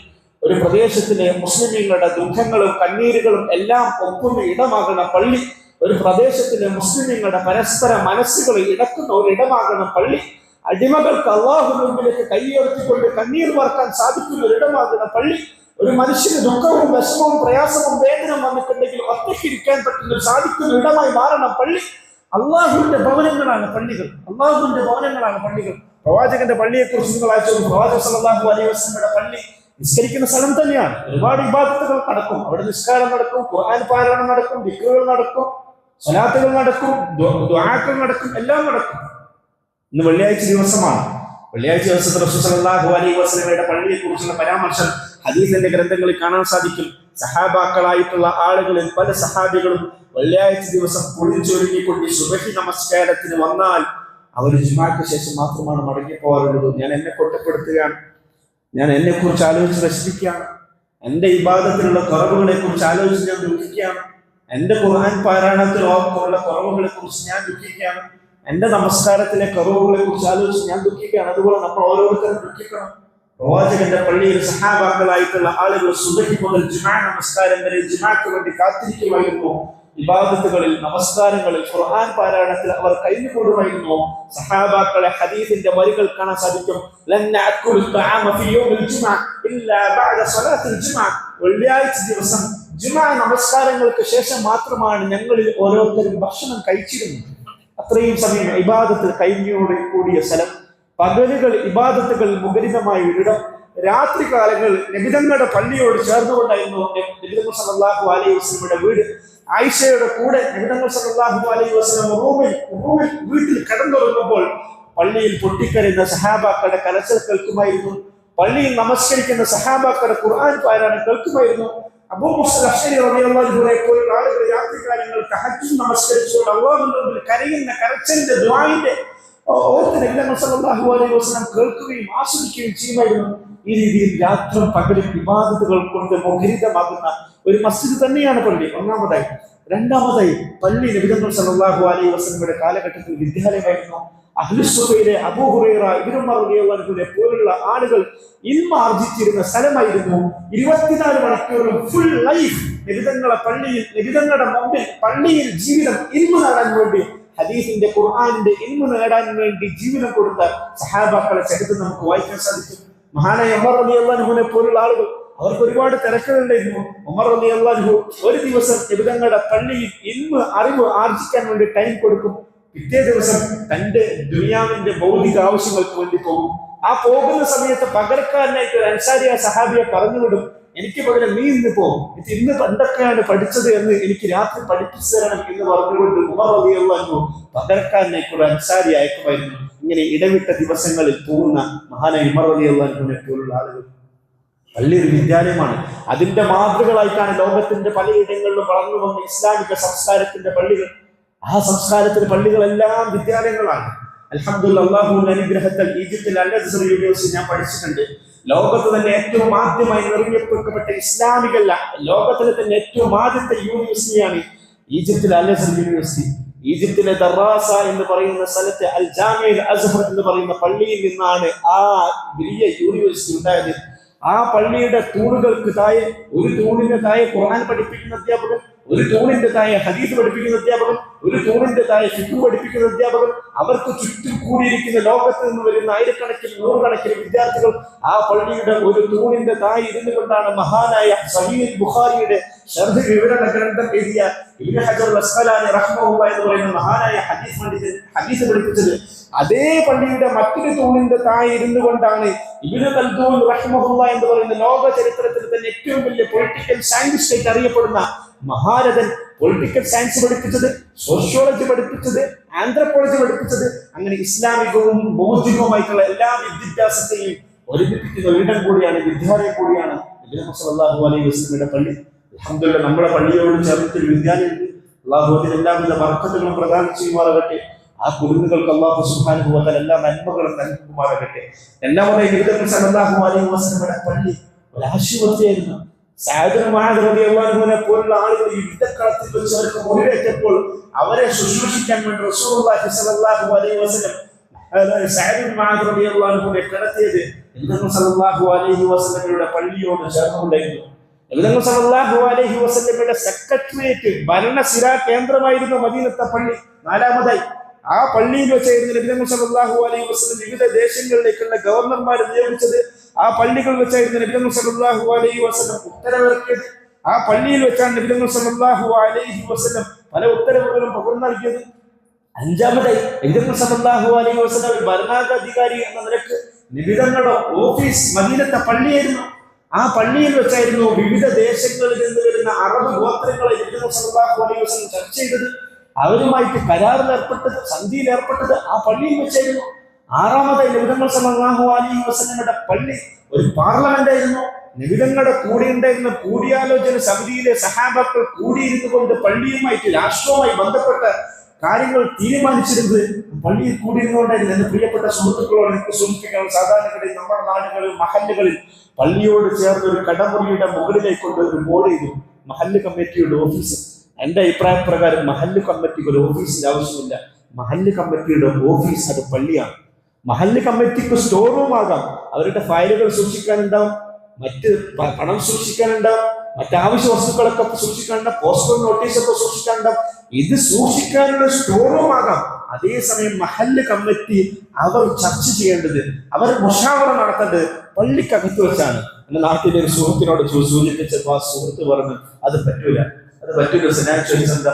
ഒരു പ്രദേശത്തിലെ മുസ്ലിമീങ്ങളുടെ ദുഃഖങ്ങളും കണ്ണീരുകളും എല്ലാം ഒക്കുന്ന ഇടമാകണം പള്ളി. ഒരു പ്രദേശത്തിലെ മുസ്ലിമീങ്ങളുടെ പരസ്പര മനസ്സുകൾ ഇടക്കുന്ന ഒരു ഇടമാകണം പള്ളി. അടിമകൾക്ക് അള്ളാഹുവിന്റെ മുമ്പിലേക്ക് കൈയുയർത്തിക്കൊണ്ട് കണ്ണീർ വാർക്കാൻ സാധിക്കുന്ന ഒരു ഇടമാകണം പള്ളി. ഒരു മനുഷ്യന് ദുഃഖവും വിഷമവും പ്രയാസവും വേദനയും വന്നിട്ടുണ്ടെങ്കിൽ ഒറ്റയ്ക്കിരിക്കാൻ പറ്റുന്ന സാധിക്കുന്ന ഇടമായി മാറണം പള്ളി. അള്ളാഹുവിന്റെ ഭവനങ്ങളാണ് പള്ളികൾ. അള്ളാഹുവിന്റെ ഭവനങ്ങളാണ് പള്ളികൾ. പ്രവാചകന്റെ പള്ളിയെ കുറിച്ച് നിങ്ങൾ അയച്ചു. പ്രവാചകൻ സല്ലല്ലാഹു അലൈഹി വസല്ലമയുടെ പള്ളി നിസ്കരിക്കുന്ന സ്ഥലം തന്നെയാണ്. ഒരുപാട് ഇബാദത്തുകൾ നടക്കും അവിടെ. നിസ്കാരം നടക്കും, ഖുർആൻ പാരായണം നടക്കും, ദിക്റുകൾ നടക്കും, സ്വലാത്തുകൾ നടക്കും, ദുആകൾ നടക്കും, എല്ലാം നടക്കും. ഇന്ന് വെള്ളിയാഴ്ച ദിവസമാണ്. വെള്ളിയാഴ്ച ദിവസത്തിൽ റസൂൽ സല്ലല്ലാഹു അലൈഹി വസല്ലമയുടെ പള്ളിയെ കുറിച്ചുള്ള പരാമർശം ഹദീസിന്റെ ഗ്രന്ഥങ്ങളിൽ കാണാൻ സാധിക്കും. സഹാബാക്കളായിട്ടുള്ള ആളുകളിൽ പല സഹാബികളും വെള്ളിയാഴ്ച ദിവസം കുളിച്ചൊരുങ്ങിക്കൊണ്ട് സുബഹി നമസ്കാരത്തിന് വന്നാൽ അവർ ജുമാക്ക് ശേഷം മാത്രമാണ് മടങ്ങിപ്പോകാറുള്ളത്. ഞാൻ എന്നെ കൊട്ടപ്പെടുത്തുകയാണ്. ഞാൻ എന്നെ കുറിച്ച് ആലോചിച്ച് നശിപ്പിക്കുകയാണ്. എന്റെ ഇബാദത്തിലുള്ള കുറവുകളെ കുറിച്ച് ആലോചിച്ച് ഞാൻ ദുഃഖിക്കുകയാണ്. എന്റെ ഖുർആൻ പാരായണത്തിലുള്ള കുറവുകളെ കുറിച്ച് ഞാൻ ദുഃഖിക്കുകയാണ്. എന്റെ നമസ്കാരത്തിലെ കുറവുകളെ കുറിച്ച് ആലോചിച്ച് ഞാൻ ദുഃഖിക്കുകയാണ്. അതുപോലെ നമ്മൾ ഓരോരുത്തരും ദുഃഖിക്കണം. പ്രവാചകന്റെ പള്ളിയിൽ സഹാബാക്കളായിട്ടുള്ള ആളുകൾ സുബഹി മുതൽ ജുമാ നമസ്കാരം വരെ ജുമാക്ക് വേണ്ടി കാത്തിരിക്കുമായിരുന്നു. ഇബാദത്തുകളിൽ, നമസ്കാരങ്ങളിൽ, ഖുർആൻ പാരായണത്തിൽ അവർ കഴിഞ്ഞുകൂടുമായിരുന്നു. സഹാബാക്കളെ ഹദീസിന്റെ വരികൾ കാണാൻ സാധിക്കും. വെള്ളിയാഴ്ച ദിവസം ജുമാ നമസ്കാരങ്ങൾക്ക് ശേഷം മാത്രമാണ് ഞങ്ങളിൽ ഓരോരുത്തരും ഭക്ഷണം കഴിച്ചിരുന്നത്. അത്രയും സമയം ഇബാദത്തിൽ കഴിഞ്ഞോട് കൂടിയ സ്ഥലം. പകലുകൾ ഇബാദത്തുകൾ മുഖരിതമായ ഒരിടം. രാത്രി കാലങ്ങൾ നബിതങ്ങളുടെ പള്ളിയോട് ചേർന്നുകൊണ്ടായിരുന്നു നബി സല്ലല്ലാഹു അലൈഹി വസല്ലമയുടെ വീട്. ആയിഷയുടെ കൂടെ നബി സല്ലല്ലാഹു അലൈഹി വസല്ലം റൂമിൽ വീട്ടിൽ കിടന്നുറങ്ങുമ്പോൾ പള്ളിയിൽ പൊട്ടിക്കരയുന്ന സഹാബാക്കളുടെ കരച്ചിൽ കേൾക്കുമായിരുന്നു. പള്ളിയിൽ നമസ്കരിക്കുന്ന സഹാബാക്കളുടെ ഖുർആൻ പാരായണം കേൾക്കുമായിരുന്നു. അബൂ മൂസ അശ്അരി റളിയല്ലാഹു അൻഹുവിനെ പോലുള്ള ആളുകൾ രാത്രികാലങ്ങൾ തഹജ്ജുദ് നമസ്കരിച്ചുകൊണ്ട് അല്ലാഹുവിന്റെ മുമ്പിൽ കരയുന്ന കരച്ചിലിന്റെ ദുആഇന്റെ ഓർത്ത് നബി സല്ലല്ലാഹു അലൈഹി വസല്ലം കേൾക്കുകയും ആസ്വദിക്കുകയും ചെയ്യുമായിരുന്നു. ഈ രീതിയിൽ രാത്രിയും പകലും ഇബാദത്തുകൾ കൊണ്ട് മുഖരിതമാകുന്ന ഒരു മസ്ജിദ് തന്നെയാണ് പള്ളി. ഒന്നാമതായി. രണ്ടാമതായി, പള്ളി നബി സല്ലല്ലാഹു അലൈഹി വസല്ലമയുടെ കാലഘട്ടത്തിൽ വിദ്യാലയമായിരുന്നു. അഹ്ലുസുബയിലെ അബൂ ഹുറൈറ, ഇബ്നു ഉമർ റളിയല്ലാഹു അൻഹുവിനെ പോലുള്ള ആളുകൾ ഇൽമ ആർജിച്ചിരുന്ന സ്ഥലമായിരുന്നു. 24 മണിക്കൂറും ഫുൾ ലൈഫ് നബിതങ്ങളുടെ പള്ളിയിൽ, നബിതങ്ങളുടെ മുമ്പിൽ പള്ളിയിൽ ജീവിതം ഇൽമ നേടാൻ വേണ്ടി, ഹദീസിന്റെ ഖുർആനിന്റെ ഇൽമ നേടാൻ വേണ്ടി ജീവിതം കൊടുത്ത സഹാബാക്കളെ ചരിത്രം നമുക്ക് വായിക്കാൻ സാധിക്കും. മഹാനായ ഉമർ റളിയല്ലാഹു അൻഹുവിനെ പോലുള്ള ആളുകൾ, അവർക്ക് ഒരുപാട് തിരക്കുകളുണ്ടായിരുന്നു. ഉമർ റളിയല്ലാഹു അൻഹു ഒരു ദിവസം നബിതങ്ങളുടെ പള്ളിയിൽ ഇൽമ, അറിവ് ആർജിക്കാൻ വേണ്ടി ടൈം കൊടുക്കും. പിറ്റേ ദിവസം തന്റെ ദുനിയാവിന്റെ ഭൗതിക ആവശ്യങ്ങൾക്ക് വേണ്ടി പോകും. ആ പോകുന്ന സമയത്ത് പകരക്കാരനായിട്ട് ഒരു അൻസാരിയ സഹാബിയെ പറഞ്ഞുവിടും, എനിക്ക് പകരം നീ ഇന്ന് പോകും, ഇത് ഇന്ന് എന്തൊക്കെയാണ് പഠിച്ചത് എന്ന് എനിക്ക് രാത്രി പഠിപ്പിച്ചു തരണം എന്ന് പറഞ്ഞുകൊണ്ട് ഉമർ റളിയല്ലാഹു അൻഹു പകരക്കാരനായിട്ട് ഒരു അൻസാരി അയക്കുമായിരുന്നു. ഇങ്ങനെ ഇടവിട്ട ദിവസങ്ങളിൽ പോകുന്ന മഹാനായ ഉമർ റളിയല്ലാഹു അൻഹുവിനെ പോലുള്ള ആളുകൾ. പള്ളി ഒരു വിദ്യാലയമാണ്. അതിന്റെ മാതൃകളായിട്ടാണ് ലോകത്തിന്റെ പലയിടങ്ങളിലും വളർന്നു വന്ന ഇസ്ലാമിക സംസ്കാരത്തിന്റെ പള്ളികൾ. ആ സംസ്കാരത്തിന്റെ പള്ളികളെല്ലാം വിദ്യാലയങ്ങളാണ്. അൽഹംദുലില്ലാഹ്, അല്ലാഹുവിന്റെ അനുഗ്രഹത്താൽ ഈജിപ്തിലെ അൽ അസ്ഹർ യൂണിവേഴ്സിറ്റി ഞാൻ പഠിച്ചിട്ടുണ്ട്. ലോകത്ത് തന്നെ ഏറ്റവും ആദ്യമായി നിർമ്മിക്കപ്പെട്ട ഇസ്ലാമികല്ല, ലോകത്തിലെ തന്നെ ഏറ്റവും ആദ്യത്തെ യൂണിവേഴ്സിറ്റിയാണ് ഈജിപ്തിലെ അൽ അസ്ഹർ യൂണിവേഴ്സിറ്റി. ഈജിപ്തിലെ ദറാസ എന്ന് പറയുന്ന സ്ഥലത്തെ അൽ ജാമിഅ അൽ അസ്ഹർ എന്ന് പറയുന്ന പള്ളിയിൽ നിന്നാണ് ആ വലിയ യൂണിവേഴ്സിറ്റി ഉണ്ടായത്. ആ പള്ളിയുടെ തൂണുകൾക്ക് താഴെ, ഒരു തൂണിന്റെ താഴെ ഖുർആൻ പഠിപ്പിക്കുന്ന അധ്യാപകൻ, ഒരു തൂണിന്റെ താഴെ ഹദീസ് പഠിപ്പിക്കുന്ന അധ്യാപകൻ, ഒരു തൂണിന്റെ താഴെ ഫിഖ് പഠിപ്പിക്കുന്ന അധ്യാപകൻ, അവർക്ക് ചുറ്റും കൂടിയിരിക്കുന്ന ലോകത്ത് നിന്ന് വരുന്ന ആയിരക്കണക്കിന് നൂറുകണക്കിന് വിദ്യാർത്ഥികൾ. ആ പള്ളിയുടെ ഒരു തൂണിന്റെ താഴെ ഇരുന്നു കൊണ്ടാണ് മഹാനായ സഹീഹ് ബുഖാരിയുടെ ശർഹ് വിവരണ ഗ്രന്ഥം എഴുതിയ ഇബ്നു ഹജർ അൽ അസ്ഖലാനി റഹ്മഹുല്ലാഹ് എന്ന് പറയുന്ന മഹാനായ ഹദീസ് പണ്ഡിതൻ ഹദീസ് പഠിപ്പിച്ചത്. അതേ പള്ളിയുടെ മറ്റൊരു തൂണിന്റെ താഴെ ഇരുന്നു കൊണ്ടാണ് ഇബ്നു ഖൽദൂൻ റഹ്മഹുല്ലാഹ് എന്ന് പറയുന്ന ലോക ചരിത്രത്തിൽ തന്നെ ഏറ്റവും വലിയ പൊളിറ്റിക്കൽ സയന്റിസ്റ്റ് അറിയപ്പെടുന്ന മഹാരഥൻ പൊളിറ്റിക്കൽ സയൻസ് പഠിപ്പിച്ചത്, സോഷ്യോളജി പഠിപ്പിച്ചത്, ആന്ത്രപ്പോളജി പഠിപ്പിച്ചത്. അങ്ങനെ ഇസ്ലാമികവും ബൗദ്ധികവുമായിട്ടുള്ള എല്ലാ വിദ്യാഭ്യാസത്തെയും ഒരുമിപ്പിക്കുന്ന ഒരിടം കൂടിയാണ്, വിദ്യാലയം കൂടിയാണ് നബി സല്ലല്ലാഹു അലൈഹി വസല്ലമയുടെ പള്ളി. അൽഹംദുലില്ലാഹ്, നമ്മുടെ പള്ളിയോട് ചേർന്നൊരു വിദ്യാലയമുണ്ട്. അല്ലാഹു അതിന് എല്ലാവിധ ബർക്കത്തുകളും പ്രദാനം ചെയ്യുമാറാകട്ടെ. ആ കുരുന്നുകൾക്ക് അല്ലാഹു സുബ്ഹാനഹു വ തആല എല്ലാ നന്മകളും നൽകുമാറാകട്ടെ. രണ്ടാമതായി നബി സല്ലല്ലാഹു അലൈഹി വസല്ലമയുടെ പള്ളി ഒരു ആശുപത്രിയായിരുന്നു. സഅദ് മുആദ് റളിയല്ലാഹു അൻഹുവിനെ പോലുള്ള ആളുകൾ യുദ്ധക്കളത്തിൽ വെച്ച് അവർക്ക് മുറിവേറ്റപ്പോൾ അവരെ ശുശ്രൂഷിക്കാൻ വേണ്ടി റസൂലുള്ളാഹി സ്വല്ലല്ലാഹു അലൈഹി വസല്ലം സഅദ് ഇബ്നു മുആദ് റളിയല്ലാഹു അൻഹുവിനെ കിടത്തിയത് നബി സല്ലല്ലാഹു അലൈഹി വസല്ലമയുടെ പള്ളിയോട് ചേർന്നുണ്ടായിരുന്നു. നബി സല്ലല്ലാഹു അലൈഹി വസല്ലമയുടെ സെക്രട്ടേറിയറ്റ് ഭരണസിരാ കേന്ദ്രമായിരുന്നു മദീനത്തെ പള്ളി. നാലാമതായി ആ പള്ളിയിൽ വെച്ചായിരുന്നു നബി സല്ലല്ലാഹു അലൈഹി വസല്ലം വിവിധ ദേശങ്ങളിലേക്കുള്ള ഗവർണർമാരെ നിയോഗിച്ചത്. ആ പള്ളികളിൽ വെച്ചായിരുന്നു നബി സല്ലല്ലാഹു അലൈഹി വസല്ലം ഉത്തരവിറക്കിയത്. ആ പള്ളിയിൽ വെച്ചാണ് നബി സല്ലല്ലാഹു അലൈഹി വസല്ലം പല ഉത്തരവുകളും പകർന്നു നൽകിയത്. അഞ്ചാമതായി നബി സല്ലല്ലാഹു അലൈഹി വസല്ലം ഒരു ഭരണാധികാരി എന്ന നിലക്ക് നബിതങ്ങളുടെ ഓഫീസ് മദീനത്തെ പള്ളിയായിരുന്നു. ആ പള്ളിയിൽ വെച്ചായിരുന്നു വിവിധ ദേശങ്ങളിൽ നിന്ന് വരുന്ന അറബ് ഗോത്രങ്ങളെ നബി സല്ലല്ലാഹു അലൈഹി വസല്ലം ചർച്ച ചെയ്തത്. അവരുമായിട്ട് കരാറിൽ ഏർപ്പെട്ടത്, സന്ധിയിൽ ഏർപ്പെട്ടത് ആ പള്ളിയിൽ വെച്ചായിരുന്നു. ആറാമതായി നബി സല്ലല്ലാഹു അലൈഹി വസല്ലമയുടെ പള്ളി ഒരു പാർലമെന്റ് ആയിരുന്നു. നബിതങ്ങളുടെ കൂടെ ഉണ്ടായിരുന്ന കൂടിയാലോചന സമിതിയിലെ സഹാബാക്കൾ കൂടിയിരുന്നു കൊണ്ട് പള്ളിയുമായിട്ട് രാഷ്ട്രവുമായി ബന്ധപ്പെട്ട കാര്യങ്ങൾ തീരുമാനിച്ചിരുന്നത് പള്ളിയിൽ കൂടിയിരുന്നുകൊണ്ടായിരുന്നു. എന്റെ പ്രിയപ്പെട്ട സുഹൃത്തുക്കളോട് എനിക്ക് സൂചിപ്പിക്കണം, സാധാരണഗതിയിൽ നമ്മുടെ നാടുകളിൽ മഹല്ലുകളിൽ പള്ളിയോട് ചേർന്ന് ഒരു കടമുറിയുടെ മുകളിലേക്ക് കൊണ്ട് ഒരു ബോർഡ് ചെയ്തു, മഹല്ല് കമ്മിറ്റിയുടെ ഓഫീസ്. എന്റെ അഭിപ്രായ പ്രകാരം മഹല്ല് കമ്മിറ്റിക്ക് ഒരു ഓഫീസിന്റെ ആവശ്യമില്ല. മഹല്ല് കമ്മിറ്റിയുടെ ഓഫീസ് അത് പള്ളിയാണ്. മഹല്ല് കമ്മിറ്റിക്ക് സ്റ്റോർ റൂം ആകാം, അവരുടെ ഫയലുകൾ സൂക്ഷിക്കാനുണ്ടാവും, മറ്റ് പണം സൂക്ഷിക്കാനുണ്ടാവും, മറ്റാവശ്യ വസ്തുക്കളൊക്കെ സൂക്ഷിക്കാനുണ്ടാവും, പോസ്റ്റർ നോട്ടീസൊക്കെ സൂക്ഷിക്കാനുണ്ടാവും. ഇത് സൂക്ഷിക്കാനുള്ള സ്റ്റോർ റൂം ആകാം. അതേസമയം മഹല്ല് കമ്മിറ്റി അവർ ചർച്ച ചെയ്യേണ്ടത്, അവർ മുഷാവറ നടത്തേണ്ടത് പള്ളിക്കകത്ത് വെച്ചാണ്. എന്റെ നാട്ടിലെ ഒരു സുഹൃത്തിനോട് സൂചിപ്പിച്ചപ്പോൾ ആ സുഹൃത്ത് പറഞ്ഞു അത് പറ്റൂല. എന്താ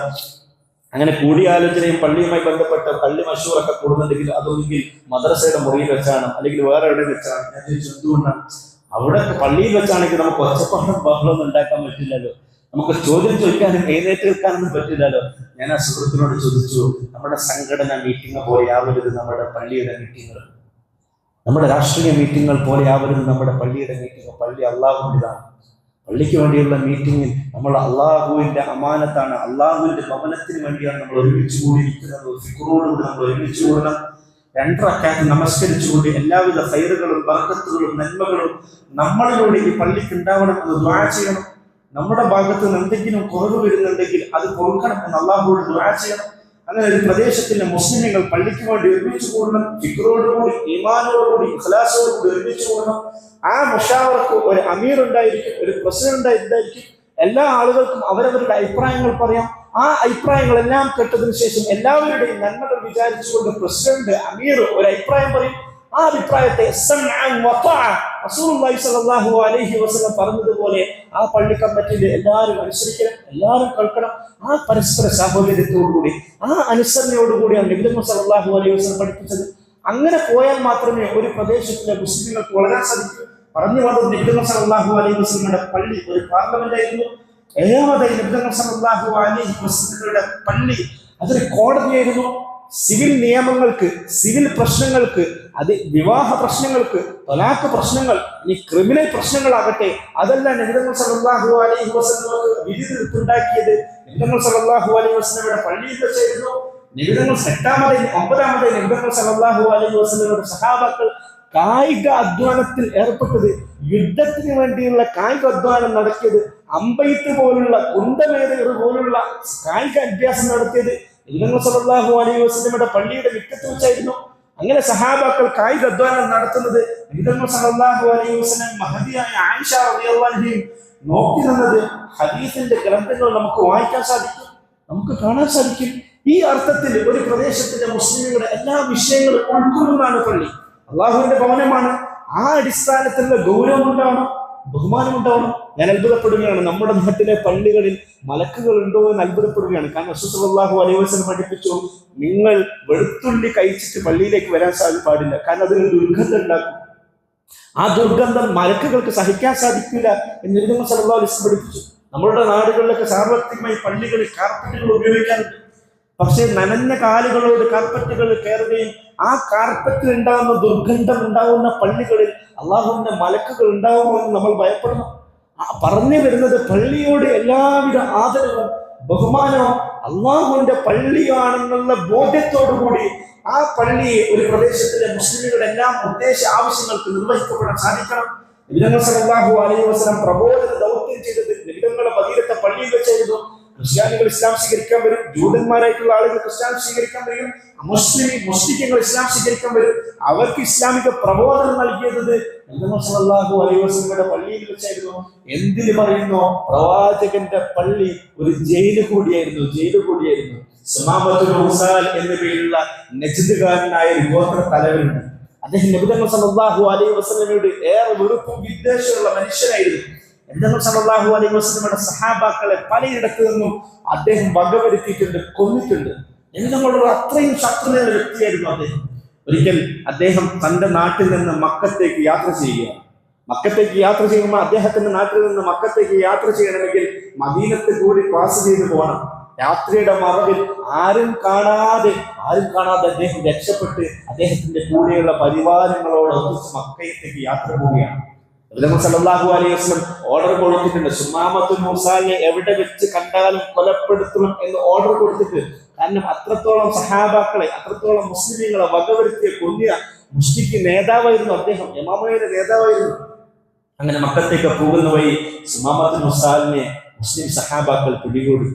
അങ്ങനെ കൂടിയാലോചനയും പള്ളിയുമായി ബന്ധപ്പെട്ട പള്ളി മശൂറൊക്കെ കൂടുന്നുണ്ടെങ്കിൽ അതൊന്നെങ്കിൽ മദ്രസയുടെ മുറിയിൽ വെച്ചാണ്, അല്ലെങ്കിൽ വേറെ എവിടെ വെച്ചാണ്. ഞാൻ ചോദിച്ചു എന്തുകൊണ്ടാണ്? അവിടെ പള്ളിയിൽ വെച്ചാണെങ്കിൽ നമുക്ക് ഒച്ചപ്പാടും ബഹളമൊന്നും ഉണ്ടാക്കാൻ പറ്റില്ലല്ലോ, നമുക്ക് ചോദ്യം ചോദിക്കാനും എഴുന്നേറ്റ് നിൽക്കാനൊന്നും പറ്റില്ലല്ലോ. ഞാൻ ആ സുഹൃത്തിനോട് ചോദിച്ചു, നമ്മുടെ സംഘടന മീറ്റിംഗ് പോലെ ആവരുത് നമ്മുടെ പള്ളിയുടെ മീറ്റിങ്ങുകൾ, നമ്മുടെ രാഷ്ട്രീയ മീറ്റിങ്ങുകൾ പോലെ ആവരുത് നമ്മുടെ പള്ളിയുടെ മീറ്റിംഗ്. പള്ളി അള്ളാഹുവിൻ്റെതാണ്. പള്ളിക്ക് വേണ്ടിയുള്ള മീറ്റിംഗിൽ നമ്മൾ അള്ളാഹുവിന്റെ അമാനത്താണ്, അള്ളാഹുവിന്റെ ഭവനത്തിന് വേണ്ടിയാണ് നമ്മൾ ഒരുമിച്ച് കൂടിയിരിക്കുന്നത്. ഫിക്റോടുകൂടി നമ്മൾ ഒരുമിച്ച് കൂടണം. 2 റക്അത്ത് നമസ്കരിച്ചുകൊണ്ട് എല്ലാവിധ ഖൈറുകളും ബർക്കത്തുകളും നന്മകളും നമ്മളിലൂടെ ഈ പള്ളിക്ക് ഉണ്ടാവണമെന്ന് ദുആ ചെയ്യണം. നമ്മുടെ ഭാഗത്ത് നിന്ന് എന്തെങ്കിലും കുറവ് വരുന്നുണ്ടെങ്കിൽ അത് പൊറുക്കണം എന്ന് അള്ളാഹുവോട് ദുആ ചെയ്യണം. അങ്ങനെ ഒരു പ്രദേശത്തിലെ മുസ്ലിമുകൾ പള്ളിക്ക് വേണ്ടി ഒരുമിച്ച് കൂടണം. ഫിക്റോടുകൂടി, ഈമാനോടുകൂടി, ഇഖ്ലാസോടുകൂടി ഒരുമിച്ച് കൂടണം. ആ മുഷാവറക്ക് ഒരു അമീർ ഉണ്ടായിരിക്കും, ഒരു പ്രസിഡന്റ് ഉണ്ടായിരിക്കും. എല്ലാ ആളുകൾക്കും അവരവരുടെ അഭിപ്രായങ്ങൾ പറയാം. ആ അഭിപ്രായങ്ങളെല്ലാം കേട്ടതിനു ശേഷം എല്ലാവരുടെയും നന്മകൾ വിചാരിച്ചുകൊണ്ട് പ്രസിഡന്റ്, അമീർ ഒരു അഭിപ്രായം പറയും. ആ അഭിപ്രായത്തെ റസൂലുള്ളാഹി സ്വല്ലല്ലാഹു അലൈഹി വസല്ലം പറഞ്ഞതുപോലെ ആ പള്ളി കമ്മിറ്റിയിൽ എല്ലാവരും അനുസരിക്കണം, എല്ലാവരും കേൾക്കണം. ആ പരസ്പര സാഹോദര്യത്തോടുകൂടി, ആ അനുസരണയോടുകൂടിയാണ് നബി സല്ലല്ലാഹു അലൈഹി വസല്ലം പഠിപ്പിച്ചത്. അങ്ങനെ പോയാൽ മാത്രമേ ഒരു പ്രദേശത്തിലെ മുസ്ലിങ്ങൾക്ക് വളരാൻ സാധിക്കൂ. പറഞ്ഞു വന്നത് നബി സല്ലല്ലാഹു അലൈഹി വസല്ലമയുടെ പള്ളി ഒരു പാർലമെന്റ് ആയിരുന്നു. 7-ാമതായി നബി സല്ലല്ലാഹു അലൈഹി വസല്ലമയുടെ പള്ളി അതൊരു കോടതിയായിരുന്നു. സിവിൽ നിയമങ്ങൾക്ക്, സിവിൽ പ്രശ്നങ്ങൾക്ക്, അത് വിവാഹ പ്രശ്നങ്ങൾക്ക്, തലാഖ് പ്രശ്നങ്ങൾ, ഇനി ക്രിമിനൽ പ്രശ്നങ്ങളാകട്ടെ, അതെല്ലാം നബി സല്ലല്ലാഹു അലൈഹി വസല്ലമക്ക് വിധി തീർപ്പുണ്ടാക്കിയത് നബി സല്ലല്ലാഹു അലൈഹി വസല്ലമയുടെ പള്ളിയിൽ വെച്ചായിരുന്നു. നബി 9-ാമതായി നബി സല്ലല്ലാഹു അലൈഹി വസല്ലമയുടെ സഹാബാക്കൾ കായിക അധ്വാനത്തിൽ ഏർപ്പെട്ടത്, യുദ്ധത്തിന് വേണ്ടിയുള്ള കായിക അധ്വാനം നടത്തിയത്, അമ്പെയ്ത്ത് പോലുള്ള കുന്തമേതകൾ പോലുള്ള കായിക അഭ്യാസം നടത്തിയത് നബി സല്ലല്ലാഹു അലൈഹി വസല്ലമയുടെ പള്ളിയുടെ മുറ്റത്ത് വെച്ചായിരുന്നു. അങ്ങനെ സഹാബാക്കൾ കായിക അധ്വാനം നടത്തുന്നത് നബി സല്ലല്ലാഹു അലൈഹി വസല്ലം മഹദിയായ ആയിഷ റളിയല്ലാഹു അൻഹയും നോക്കി നിന്നത് ഹദീസിന്റെ ഗ്രന്ഥങ്ങൾ നമുക്ക് വായിക്കാൻ സാധിക്കും, നമുക്ക് കാണാൻ സാധിക്കും. ഈ അർത്ഥത്തിൽ ഒരു പ്രദേശത്തിന്റെ മുസ്ലിമുകളുടെ എല്ലാ വിഷയങ്ങളും ഉൾക്കൊള്ളുന്നതാണ് പള്ളി. അള്ളാഹുവിന്റെ ഭവനമാണ്. ആ അടിസ്ഥാനത്തിലുള്ള ഗൗരവം ഉണ്ടാവണം, ബഹുമാനം ഉണ്ടാവണം. ഞാൻ അത്ഭുതപ്പെടുകയാണ്, നമ്മുടെ നാട്ടിലെ പള്ളികളിൽ മലക്കുകൾ ഉണ്ടോ എന്ന് അത്ഭുതപ്പെടുകയാണ്. കാരണം റസൂൽ സല്ലല്ലാഹു അലൈഹി വസല്ലം പഠിപ്പിച്ചു, നിങ്ങൾ വെളുത്തുള്ളി കഴിച്ചിട്ട് പള്ളിയിലേക്ക് വരാൻ പാടില്ല, കാരണം അതിന് ദുർഗന്ധം ഉണ്ടാക്കും. ആ ദുർഗന്ധം മലക്കുകൾക്ക് സഹിക്കാൻ സാധിക്കില്ല എന്ന് നബി സല്ലല്ലാഹു അലൈഹി വസല്ലം പഠിപ്പിച്ചു. നമ്മളുടെ നാടുകളിലൊക്കെ സാർവത്രികമായി പള്ളികളിൽ കാർപ്പറ്റുകൾ ഉപയോഗിക്കാറുണ്ട്. പക്ഷേ നനഞ്ഞ കാലുകളോട് കാർപ്പറ്റുകൾ കയറുകയും ആ കാർപ്പറ്റിൽ ഉണ്ടാകുന്ന ദുർഗന്ധം ഉണ്ടാകുന്ന പള്ളികളിൽ അള്ളാഹുവിന്റെ മലക്കുകൾ ഉണ്ടാകുമോ എന്ന് നമ്മൾ ഭയപ്പെടണം. പറഞ്ഞു വരുന്നത് പള്ളിയോട് എല്ലാവിധ ആദരവും ബഹുമാനവും അള്ളാഹുവിന്റെ പള്ളിയാണെന്നുള്ള ബോധ്യത്തോടുകൂടി ആ പള്ളിയെ ഒരു പ്രദേശത്തിലെ മുസ്ലിമുകളുടെ എല്ലാം ഉദ്ദേശ ആവശ്യങ്ങൾക്ക് നിർവഹിക്കപ്പെടാൻ സാധിക്കണം. നബി സല്ലല്ലാഹു അലൈഹി വസല്ലം പ്രബോധന ദൗത്യം ചെയ്തത് നബിയുടെ മദീനത്തെ പള്ളിയിൽ വെച്ചായിരുന്നു. ക്രിസ്ത്യാനികൾ ഇസ്ലാം സ്വീകരിക്കാൻ വരും, ജൂതന്മാരായിട്ടുള്ള ആളുകൾ ക്രിസ്ത്യാനി സ്വീകരിക്കാൻ വരും, മുസ്ലിങ്ങൾ ഇസ്ലാം സ്വീകരിക്കാൻ വരും. അവർക്ക് ഇസ്ലാമിക പ്രബോധനം നൽകിയത് സല്ലല്ലാഹു അലൈഹി വസല്ലമയുടെ പള്ളിയിൽ വെച്ചായിരുന്നു. എന്തിന് പറയുന്നു? പ്രവാചകന്റെ പള്ളി ഒരു ജയില് കൂടിയായിരുന്നു. സുമാമത്തുൽ ഉസാൽ എന്ന പേരുള്ള നജ്ദുകാരനായ ഒരു ഗോത്ര തലവനുണ്ട്. അദ്ദേഹം നബി സല്ലല്ലാഹു അലൈഹി വസല്ലമയോട് ഏറെ വെറുപ്പും വിദ്വേഷമുള്ള മനുഷ്യനായിരുന്നു. നബി സല്ലല്ലാഹു അലൈഹി വസല്ലമയുടെ സഹാബാക്കളെ പലയിടത്തു നിന്നും അദ്ദേഹം വകവരുത്തിയിട്ടുണ്ട്, കൊന്നിട്ടുണ്ട്. എന്നോടുള്ള അത്രയും ശത്രുതയുള്ള വ്യക്തിയായിരുന്നു അദ്ദേഹം. ഒരിക്കൽ അദ്ദേഹം തന്റെ നാട്ടിൽ നിന്ന് മക്കത്തേക്ക് യാത്ര ചെയ്യുമ്പോൾ അദ്ദേഹത്തിന്റെ നാട്ടിൽ നിന്ന് മക്കത്തേക്ക് യാത്ര ചെയ്യണമെങ്കിൽ മദീനത്ത് കൂടി പാസ് ചെയ്ത് പോകണം. രാത്രിയുടെ മറവിൽ ആരും കാണാതെ അദ്ദേഹം രക്ഷപ്പെട്ട് അദ്ദേഹത്തിന്റെ കൂടെയുള്ള പരിവാരങ്ങളോട് ഒന്നിച്ച് മക്കയത്തേക്ക് യാത്ര പോവുകയാണ്. നബി സല്ലല്ലാഹു അലൈഹി വസല്ലം ഓർഡർ കൊടുത്തിട്ടുണ്ട്, സുമാമത്തുൽ ഉസാലിനെ എവിടെ വെച്ച് കണ്ടാലും കൊലപ്പെടുത്തണം എന്ന് ഓർഡർ കൊടുത്തിട്ട്. കാരണം അത്രത്തോളം സഹാബാക്കളെ, അത്രത്തോളം മുസ്ലിമീങ്ങളെ വകവരുത്തിയ കൊല്ലിയ മുസ്ലിക്ക് നേതാവായിരുന്നു അദ്ദേഹം, യമാമയുടെ നേതാവായിരുന്നു. അങ്ങനെ മക്കത്തേക്ക് പോകുന്ന വഴി സുമാമത്തുൽ ഉസാലിനെ മുസ്ലിം സഹാബാക്കൾ പിടികൂടി.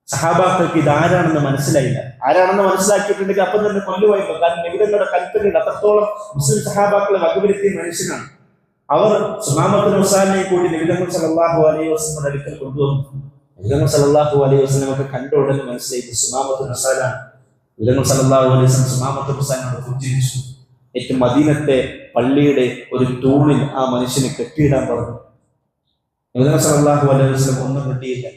സഹാബാക്കൾക്ക് ഇത് ആരാണെന്ന് മനസ്സിലായില്ല. ആരാണെന്ന് മനസ്സിലാക്കിയിട്ടുണ്ടെങ്കിൽ അപ്പം തന്നെ കൊല്ലുമായിരുന്നു. കാരണം നബിയുടെ കൽപ്പനയുണ്ട്, അത്രത്തോളം മുസ്ലിം സഹാബാക്കളെ വകവരുത്തിയ മനുഷ്യനാണ്. അവർ സുമാമത്തുൽ ഉസാലിനെ കൂടി നബി സല്ലല്ലാഹു അലൈഹി വസല്ലമയുടെ അടുക്കൽ കൊണ്ടുവന്നു. നബി സല്ലല്ലാഹു അലൈഹി വസല്ലമക്ക് കണ്ട ഉടനെ മനസ്സിലായി സുമാമത്തുൽ ഉസാലാണ്. നബി സല്ലല്ലാഹു അലൈഹി വസല്ലം സുമാമത്തുൽ ഉസാലിനോട് പുഞ്ചിരിച്ചു. ഏറ്റവും മദീനത്തെ പള്ളിയുടെ ഒരു തൂണിൽ ആ മനുഷ്യനെ കെട്ടിയിടാൻ പറഞ്ഞു. നബി സല്ലല്ലാഹു അലൈഹി വസല്ലം ഒന്നും കിട്ടിയില്ല.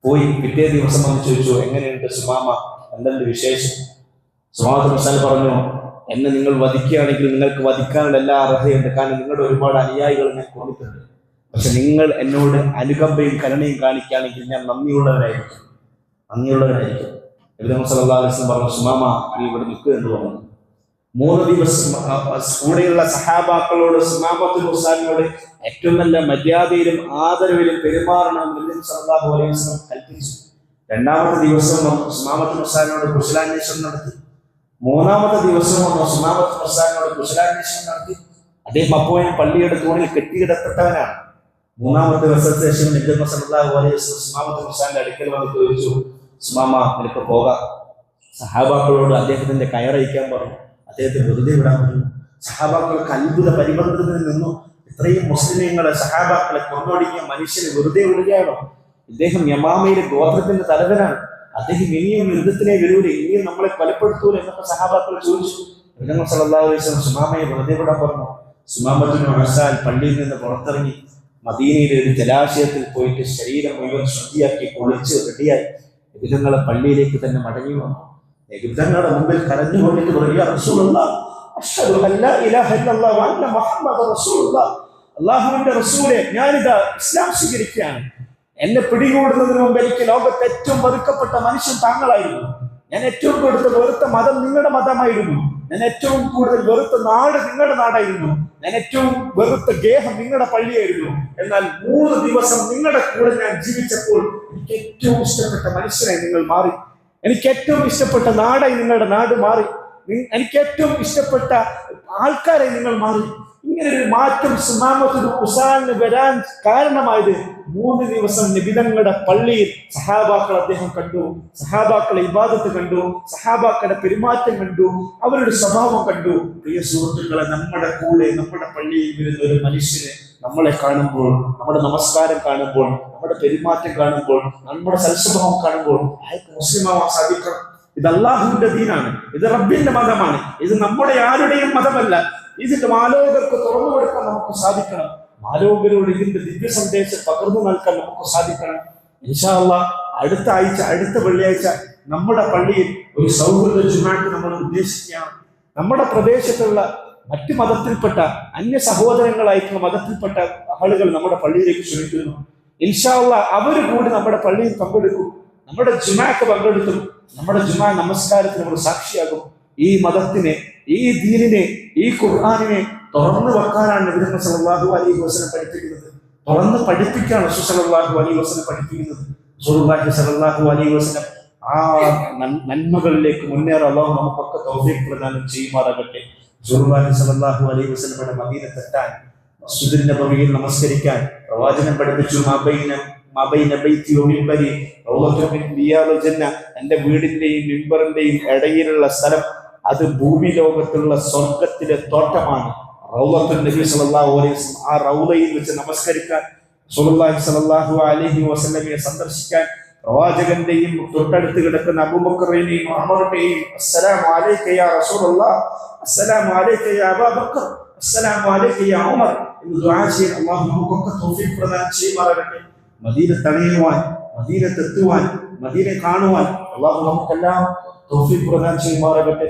പോയി പിറ്റേ ദിവസം വന്ന് ചോദിച്ചു, എങ്ങനെയുണ്ട് സുമാമ, എന്തെങ്കിലും വിശേഷം? സുമാമത്തുൽ ഉസാൽ പറഞ്ഞു, എന്നെ നിങ്ങൾ വധിക്കുകയാണെങ്കിൽ നിങ്ങൾക്ക് വധിക്കാനുള്ള എല്ലാ അർഹതയുണ്ട്. കാരണം നിങ്ങളുടെ ഒരുപാട് അനുയായികൾ ഞാൻ കൊണ്ടിട്ടുണ്ട്. പക്ഷെ നിങ്ങൾ എന്നോട് അനുകമ്പയും കരുണയും കാണിക്കുകയാണെങ്കിൽ ഞാൻ നന്ദിയുള്ളവരായിരിക്കും. നബി സല്ലല്ലാഹു അലൈഹി വസല്ലം പറഞ്ഞു, സുമാമ നീ ഇവിടെ നിൽക്കുക എന്ന് പറഞ്ഞു. 3 ദിവസം കൂടെയുള്ള സഹാബാക്കളോട് സുമാമത്തുൽ ഉസാലിനോട് ഏറ്റവും നല്ല മര്യാദയിലും ആദരവിലും പെരുമാറണമെന്ന് നബി സല്ലല്ലാഹു അലൈഹി വസല്ലം കൽപ്പിച്ചു. 2ാമത്തെ ദിവസം സുമാമത്തുൽ ഉസാലിനോട് കുശലാന്വേഷണം നടത്തി. 3ാമത്തെ ദിവസം സുമാമത്തുൽ ഉസാലിനോട് കുശലാന്വേഷണം നടത്തി. അദ്ദേഹം അപ്പോഴും പള്ളിയുടെ തൂണിൽ കെട്ടിയിടപ്പെട്ടവനാണ്. 3ാമത്തെ ദിവസത്തെ ശേഷം നബി സല്ലല്ലാഹു അലൈഹി വസല്ലം സുമാമത്തുൽ ഉസാലിന്റെ അടുക്കൽ വന്ന് ചോദിച്ചു, സുമാമ നിനക്ക് പോകാം. സഹാബാക്കളോട് അദ്ദേഹത്തിന്റെ കയറയിക്കാൻ പറഞ്ഞു. അദ്ദേഹത്തെ വെറുതെ വിടാൻ പറഞ്ഞു. സഹാബാക്കൾക്ക് അത്ഭുത പരിബന്ധത്തിൽ നിന്നു. ഇത്രയും മുസ്ലിമീങ്ങളെ സഹാബാക്കളെ കൊന്നൊടുങ്ങിയ മനുഷ്യനെ വെറുതെ വിടുകയാണോ? ഇദ്ദേഹം യമാമയിലെ ഗോത്രത്തിന്റെ തലവനാണ്. അദ്ദേഹം ഇനിയും യുദ്ധത്തിനെ വരൂല, ഇനിയും നമ്മളെ കൊലപ്പെടുത്തൂല എന്നൊക്കെ സഹാബാക്കൾ ചോദിച്ചു. നബി സല്ലല്ലാഹു അലൈഹി വസല്ലം സുമാമയെ വെറുതെ വിടാൻ പറഞ്ഞു. സുമാമത്തുൽ ഉസാൽ പള്ളിയിൽ നിന്ന് പുറത്തിറങ്ങി മദീനയിലെ ഒരു ജലാശയത്തിൽ പോയിട്ട് ശരീരം മുഴുവൻ ശുദ്ധിയാക്കി കുളിച്ച് റെഡിയായി നബിതങ്ങളെ പള്ളിയിലേക്ക് തന്നെ മടങ്ങി വന്നു. നബിതങ്ങളുടെ മുമ്പിൽ കരഞ്ഞുകൊണ്ടിട്ട് പറയുക, റസൂലുള്ളാഹ് അശ്ഹദു അല്ലാ ഇലാഹ ഇല്ലല്ലാഹു വ അന്ന മുഹമ്മദ റസൂലുള്ളാഹ്, അല്ലാഹുവിന്റെ റസൂലേ, ഞാനിതാ ഇസ്ലാം സ്വീകരിക്കുകയാണ്. എന്നെ പിടികൂടുന്നതിന് മുമ്പ് എനിക്ക് ലോകത്ത് ഏറ്റവും വെറുക്കപ്പെട്ട മനുഷ്യൻ താങ്കളായിരുന്നു. ഞാൻ ഏറ്റവും കൂടുതൽ വെറുത്ത മതം നിങ്ങളുടെ മതമായിരുന്നു. ഞാൻ ഏറ്റവും കൂടുതൽ വെറുത്ത നാട് നിങ്ങളുടെ നാടായിരുന്നു. ഞാൻ ഏറ്റവും വെറുത്ത ഗേഹം നിങ്ങളുടെ പള്ളിയായിരുന്നു. എന്നാൽ 3 ദിവസം നിങ്ങളുടെ കൂടെ ഞാൻ ജീവിച്ചപ്പോൾ എനിക്ക് ഏറ്റവും ഇഷ്ടപ്പെട്ട മനുഷ്യനായി നിങ്ങൾ മാറി. എനിക്ക് ഏറ്റവും ഇഷ്ടപ്പെട്ട നാടായി നിങ്ങളുടെ നാട് മാറി. എനിക്ക് ഏറ്റവും ഇഷ്ടപ്പെട്ട ആൾക്കാരായി നിങ്ങൾ മാറി. ഇങ്ങനൊരു മാറ്റം സുമാമത്തുൽ ഉസാലിന് വരാൻ കാരണമായത് 3 ദിവസം നബിതങ്ങളുടെ പള്ളിയിൽ സഹാബാക്കൾ അദ്ദേഹം കണ്ടു. സഹാബാക്കളെ ഇബാദത്ത് കണ്ടു, സഹാബാക്കളുടെ പെരുമാറ്റം കണ്ടു, അവരുടെ സ്വഭാവം കണ്ടു. പ്രിയ സുഹൃത്തുക്കളെ, നമ്മുടെ കൂടെ നമ്മുടെ പള്ളിയിൽ വരുന്ന ഒരു മനുഷ്യന് നമ്മളെ കാണുമ്പോൾ, നമ്മുടെ നമസ്കാരം കാണുമ്പോൾ, നമ്മുടെ പെരുമാറ്റം കാണുമ്പോൾ, നമ്മുടെ സൽസ്വഭാവം കാണുമ്പോൾ അയാൾക്ക് മുസ്ലിമാവാൻ സാധിക്കണം. ഇത് അല്ലാഹുവിന്റെ ദീനാണ്, ഇത് റബ്ബിന്റെ മതമാണ്, ഇത് നമ്മുടെ ആരുടെയും മതമല്ല. ഇതിന്റെ മാലോകർക്ക് തുറന്നു കൊടുക്കാൻ നമുക്ക് സാധിക്കണം. മാലോകരോട് ഇതിന്റെ ദിവ്യ സന്ദേശം പകർന്നു നൽകാൻ നമുക്ക് സാധിക്കണം. ഇൻഷാ അല്ലാഹ് അടുത്ത വെള്ളിയാഴ്ച നമ്മുടെ പള്ളിയിൽ ഒരു സൗഹൃദ ജുമാഅത്ത് നമ്മൾ ഉദ്ദേശിക്കുകയാണ്. നമ്മുടെ പ്രദേശത്തുള്ള മറ്റു മതത്തിൽപ്പെട്ട അന്യ സഹോദരങ്ങളായിട്ടുള്ള മതത്തിൽപ്പെട്ട ആളുകൾ നമ്മുടെ പള്ളിയിലേക്ക് ക്ഷണിക്കുന്നു. ഇൻഷാ അല്ലാഹ് അവര് കൂടി നമ്മുടെ പള്ളിയിൽ പങ്കെടുക്കും, നമ്മുടെ ജുമാഅത്ത് പങ്കെടുക്കും. നമ്മുടെ ജുമാ നമസ്കാരത്തിന് നമ്മൾ സാക്ഷിയാകും. ഈ മതത്തിനെ, ഈ ദീനിനെ, ഈ ഖുർആനിനെ തുറന്നു വെക്കാനാണ് നബി സല്ലല്ലാഹു അലൈഹി വസല്ലം പഠിപ്പിക്കുന്നത്. തുറന്ന് പഠിപ്പിക്കാണ് റസൂൽ സല്ലല്ലാഹു അലൈഹി വസല്ലം പഠിപ്പിക്കുന്നത്. റസൂലുള്ളാഹി സല്ലല്ലാഹു അലൈഹി വസല്ലം ആ നന്മകളിലേക്ക് മുന്നേറാൻ അല്ലാഹു നമുക്കൊക്കെ തൗഫീഖ് പ്രദാനം ചെയ്യുമാറാകട്ടെ. റസൂലുള്ളാഹി സല്ലല്ലാഹു അലൈഹി വസല്ലമയുടെ മദീനത്തെത്താൻ, മസ്ജിദുൻ നബവിയിൽ നമസ്കരിക്കാൻ പ്രവാചകൻ പഠിപ്പിച്ചു, മാബൈന മബൈന ബൈതി വ മിൻബരി റൗളത്തുൻ മിൻ റിയാദിൽ ജന്ന, എൻ്റെ വീടിന്റെയും മിമ്പറിന്റെയും ഇടയിലുള്ള സ്ഥലം അത് ഭൂമി ലോകത്തുള്ള സ്വർഗത്തിലെ തോട്ടമാണ്. റൗളത്തുൻ നബി സല്ലല്ലാഹു അലൈഹി വസല്ലം, ആ റൗളയിൽ വെച്ച് നമസ്കരിക്കാൻ, റസൂലുള്ളാഹി സ്വല്ലല്ലാഹു അലൈഹി വസല്ലമയെ സന്ദർശിക്കാൻ, പ്രവാചകന്റെയും തൊട്ടടുത്ത് കിടക്കുന്ന അബൂബക്കറിനെയും ഉമറിനെയും അസ്സലാമു അലൈക യാ റസൂലല്ലാഹ്, അസ്സലാമു അലൈക യാ അബൂബക്കർ, അസ്സലാമു അലൈക യാ ഉമർ എന്ന് ദുആ ചെയ്യാൻ അല്ലാഹു നമുക്കൊക്കെ തൗഫീഖ് പ്രദാനം ചെയ്യുമാറാകട്ടെ. മദീനത്ത് അണിയുവാൻ, മദീനത്ത് എത്തുവാൻ, മദീനയെ കാണുവാൻ അല്ലാഹു നമുക്കെല്ലാം തൗഫീഖ് പ്രദാനം ചെയ്യുമാറാകട്ടെ.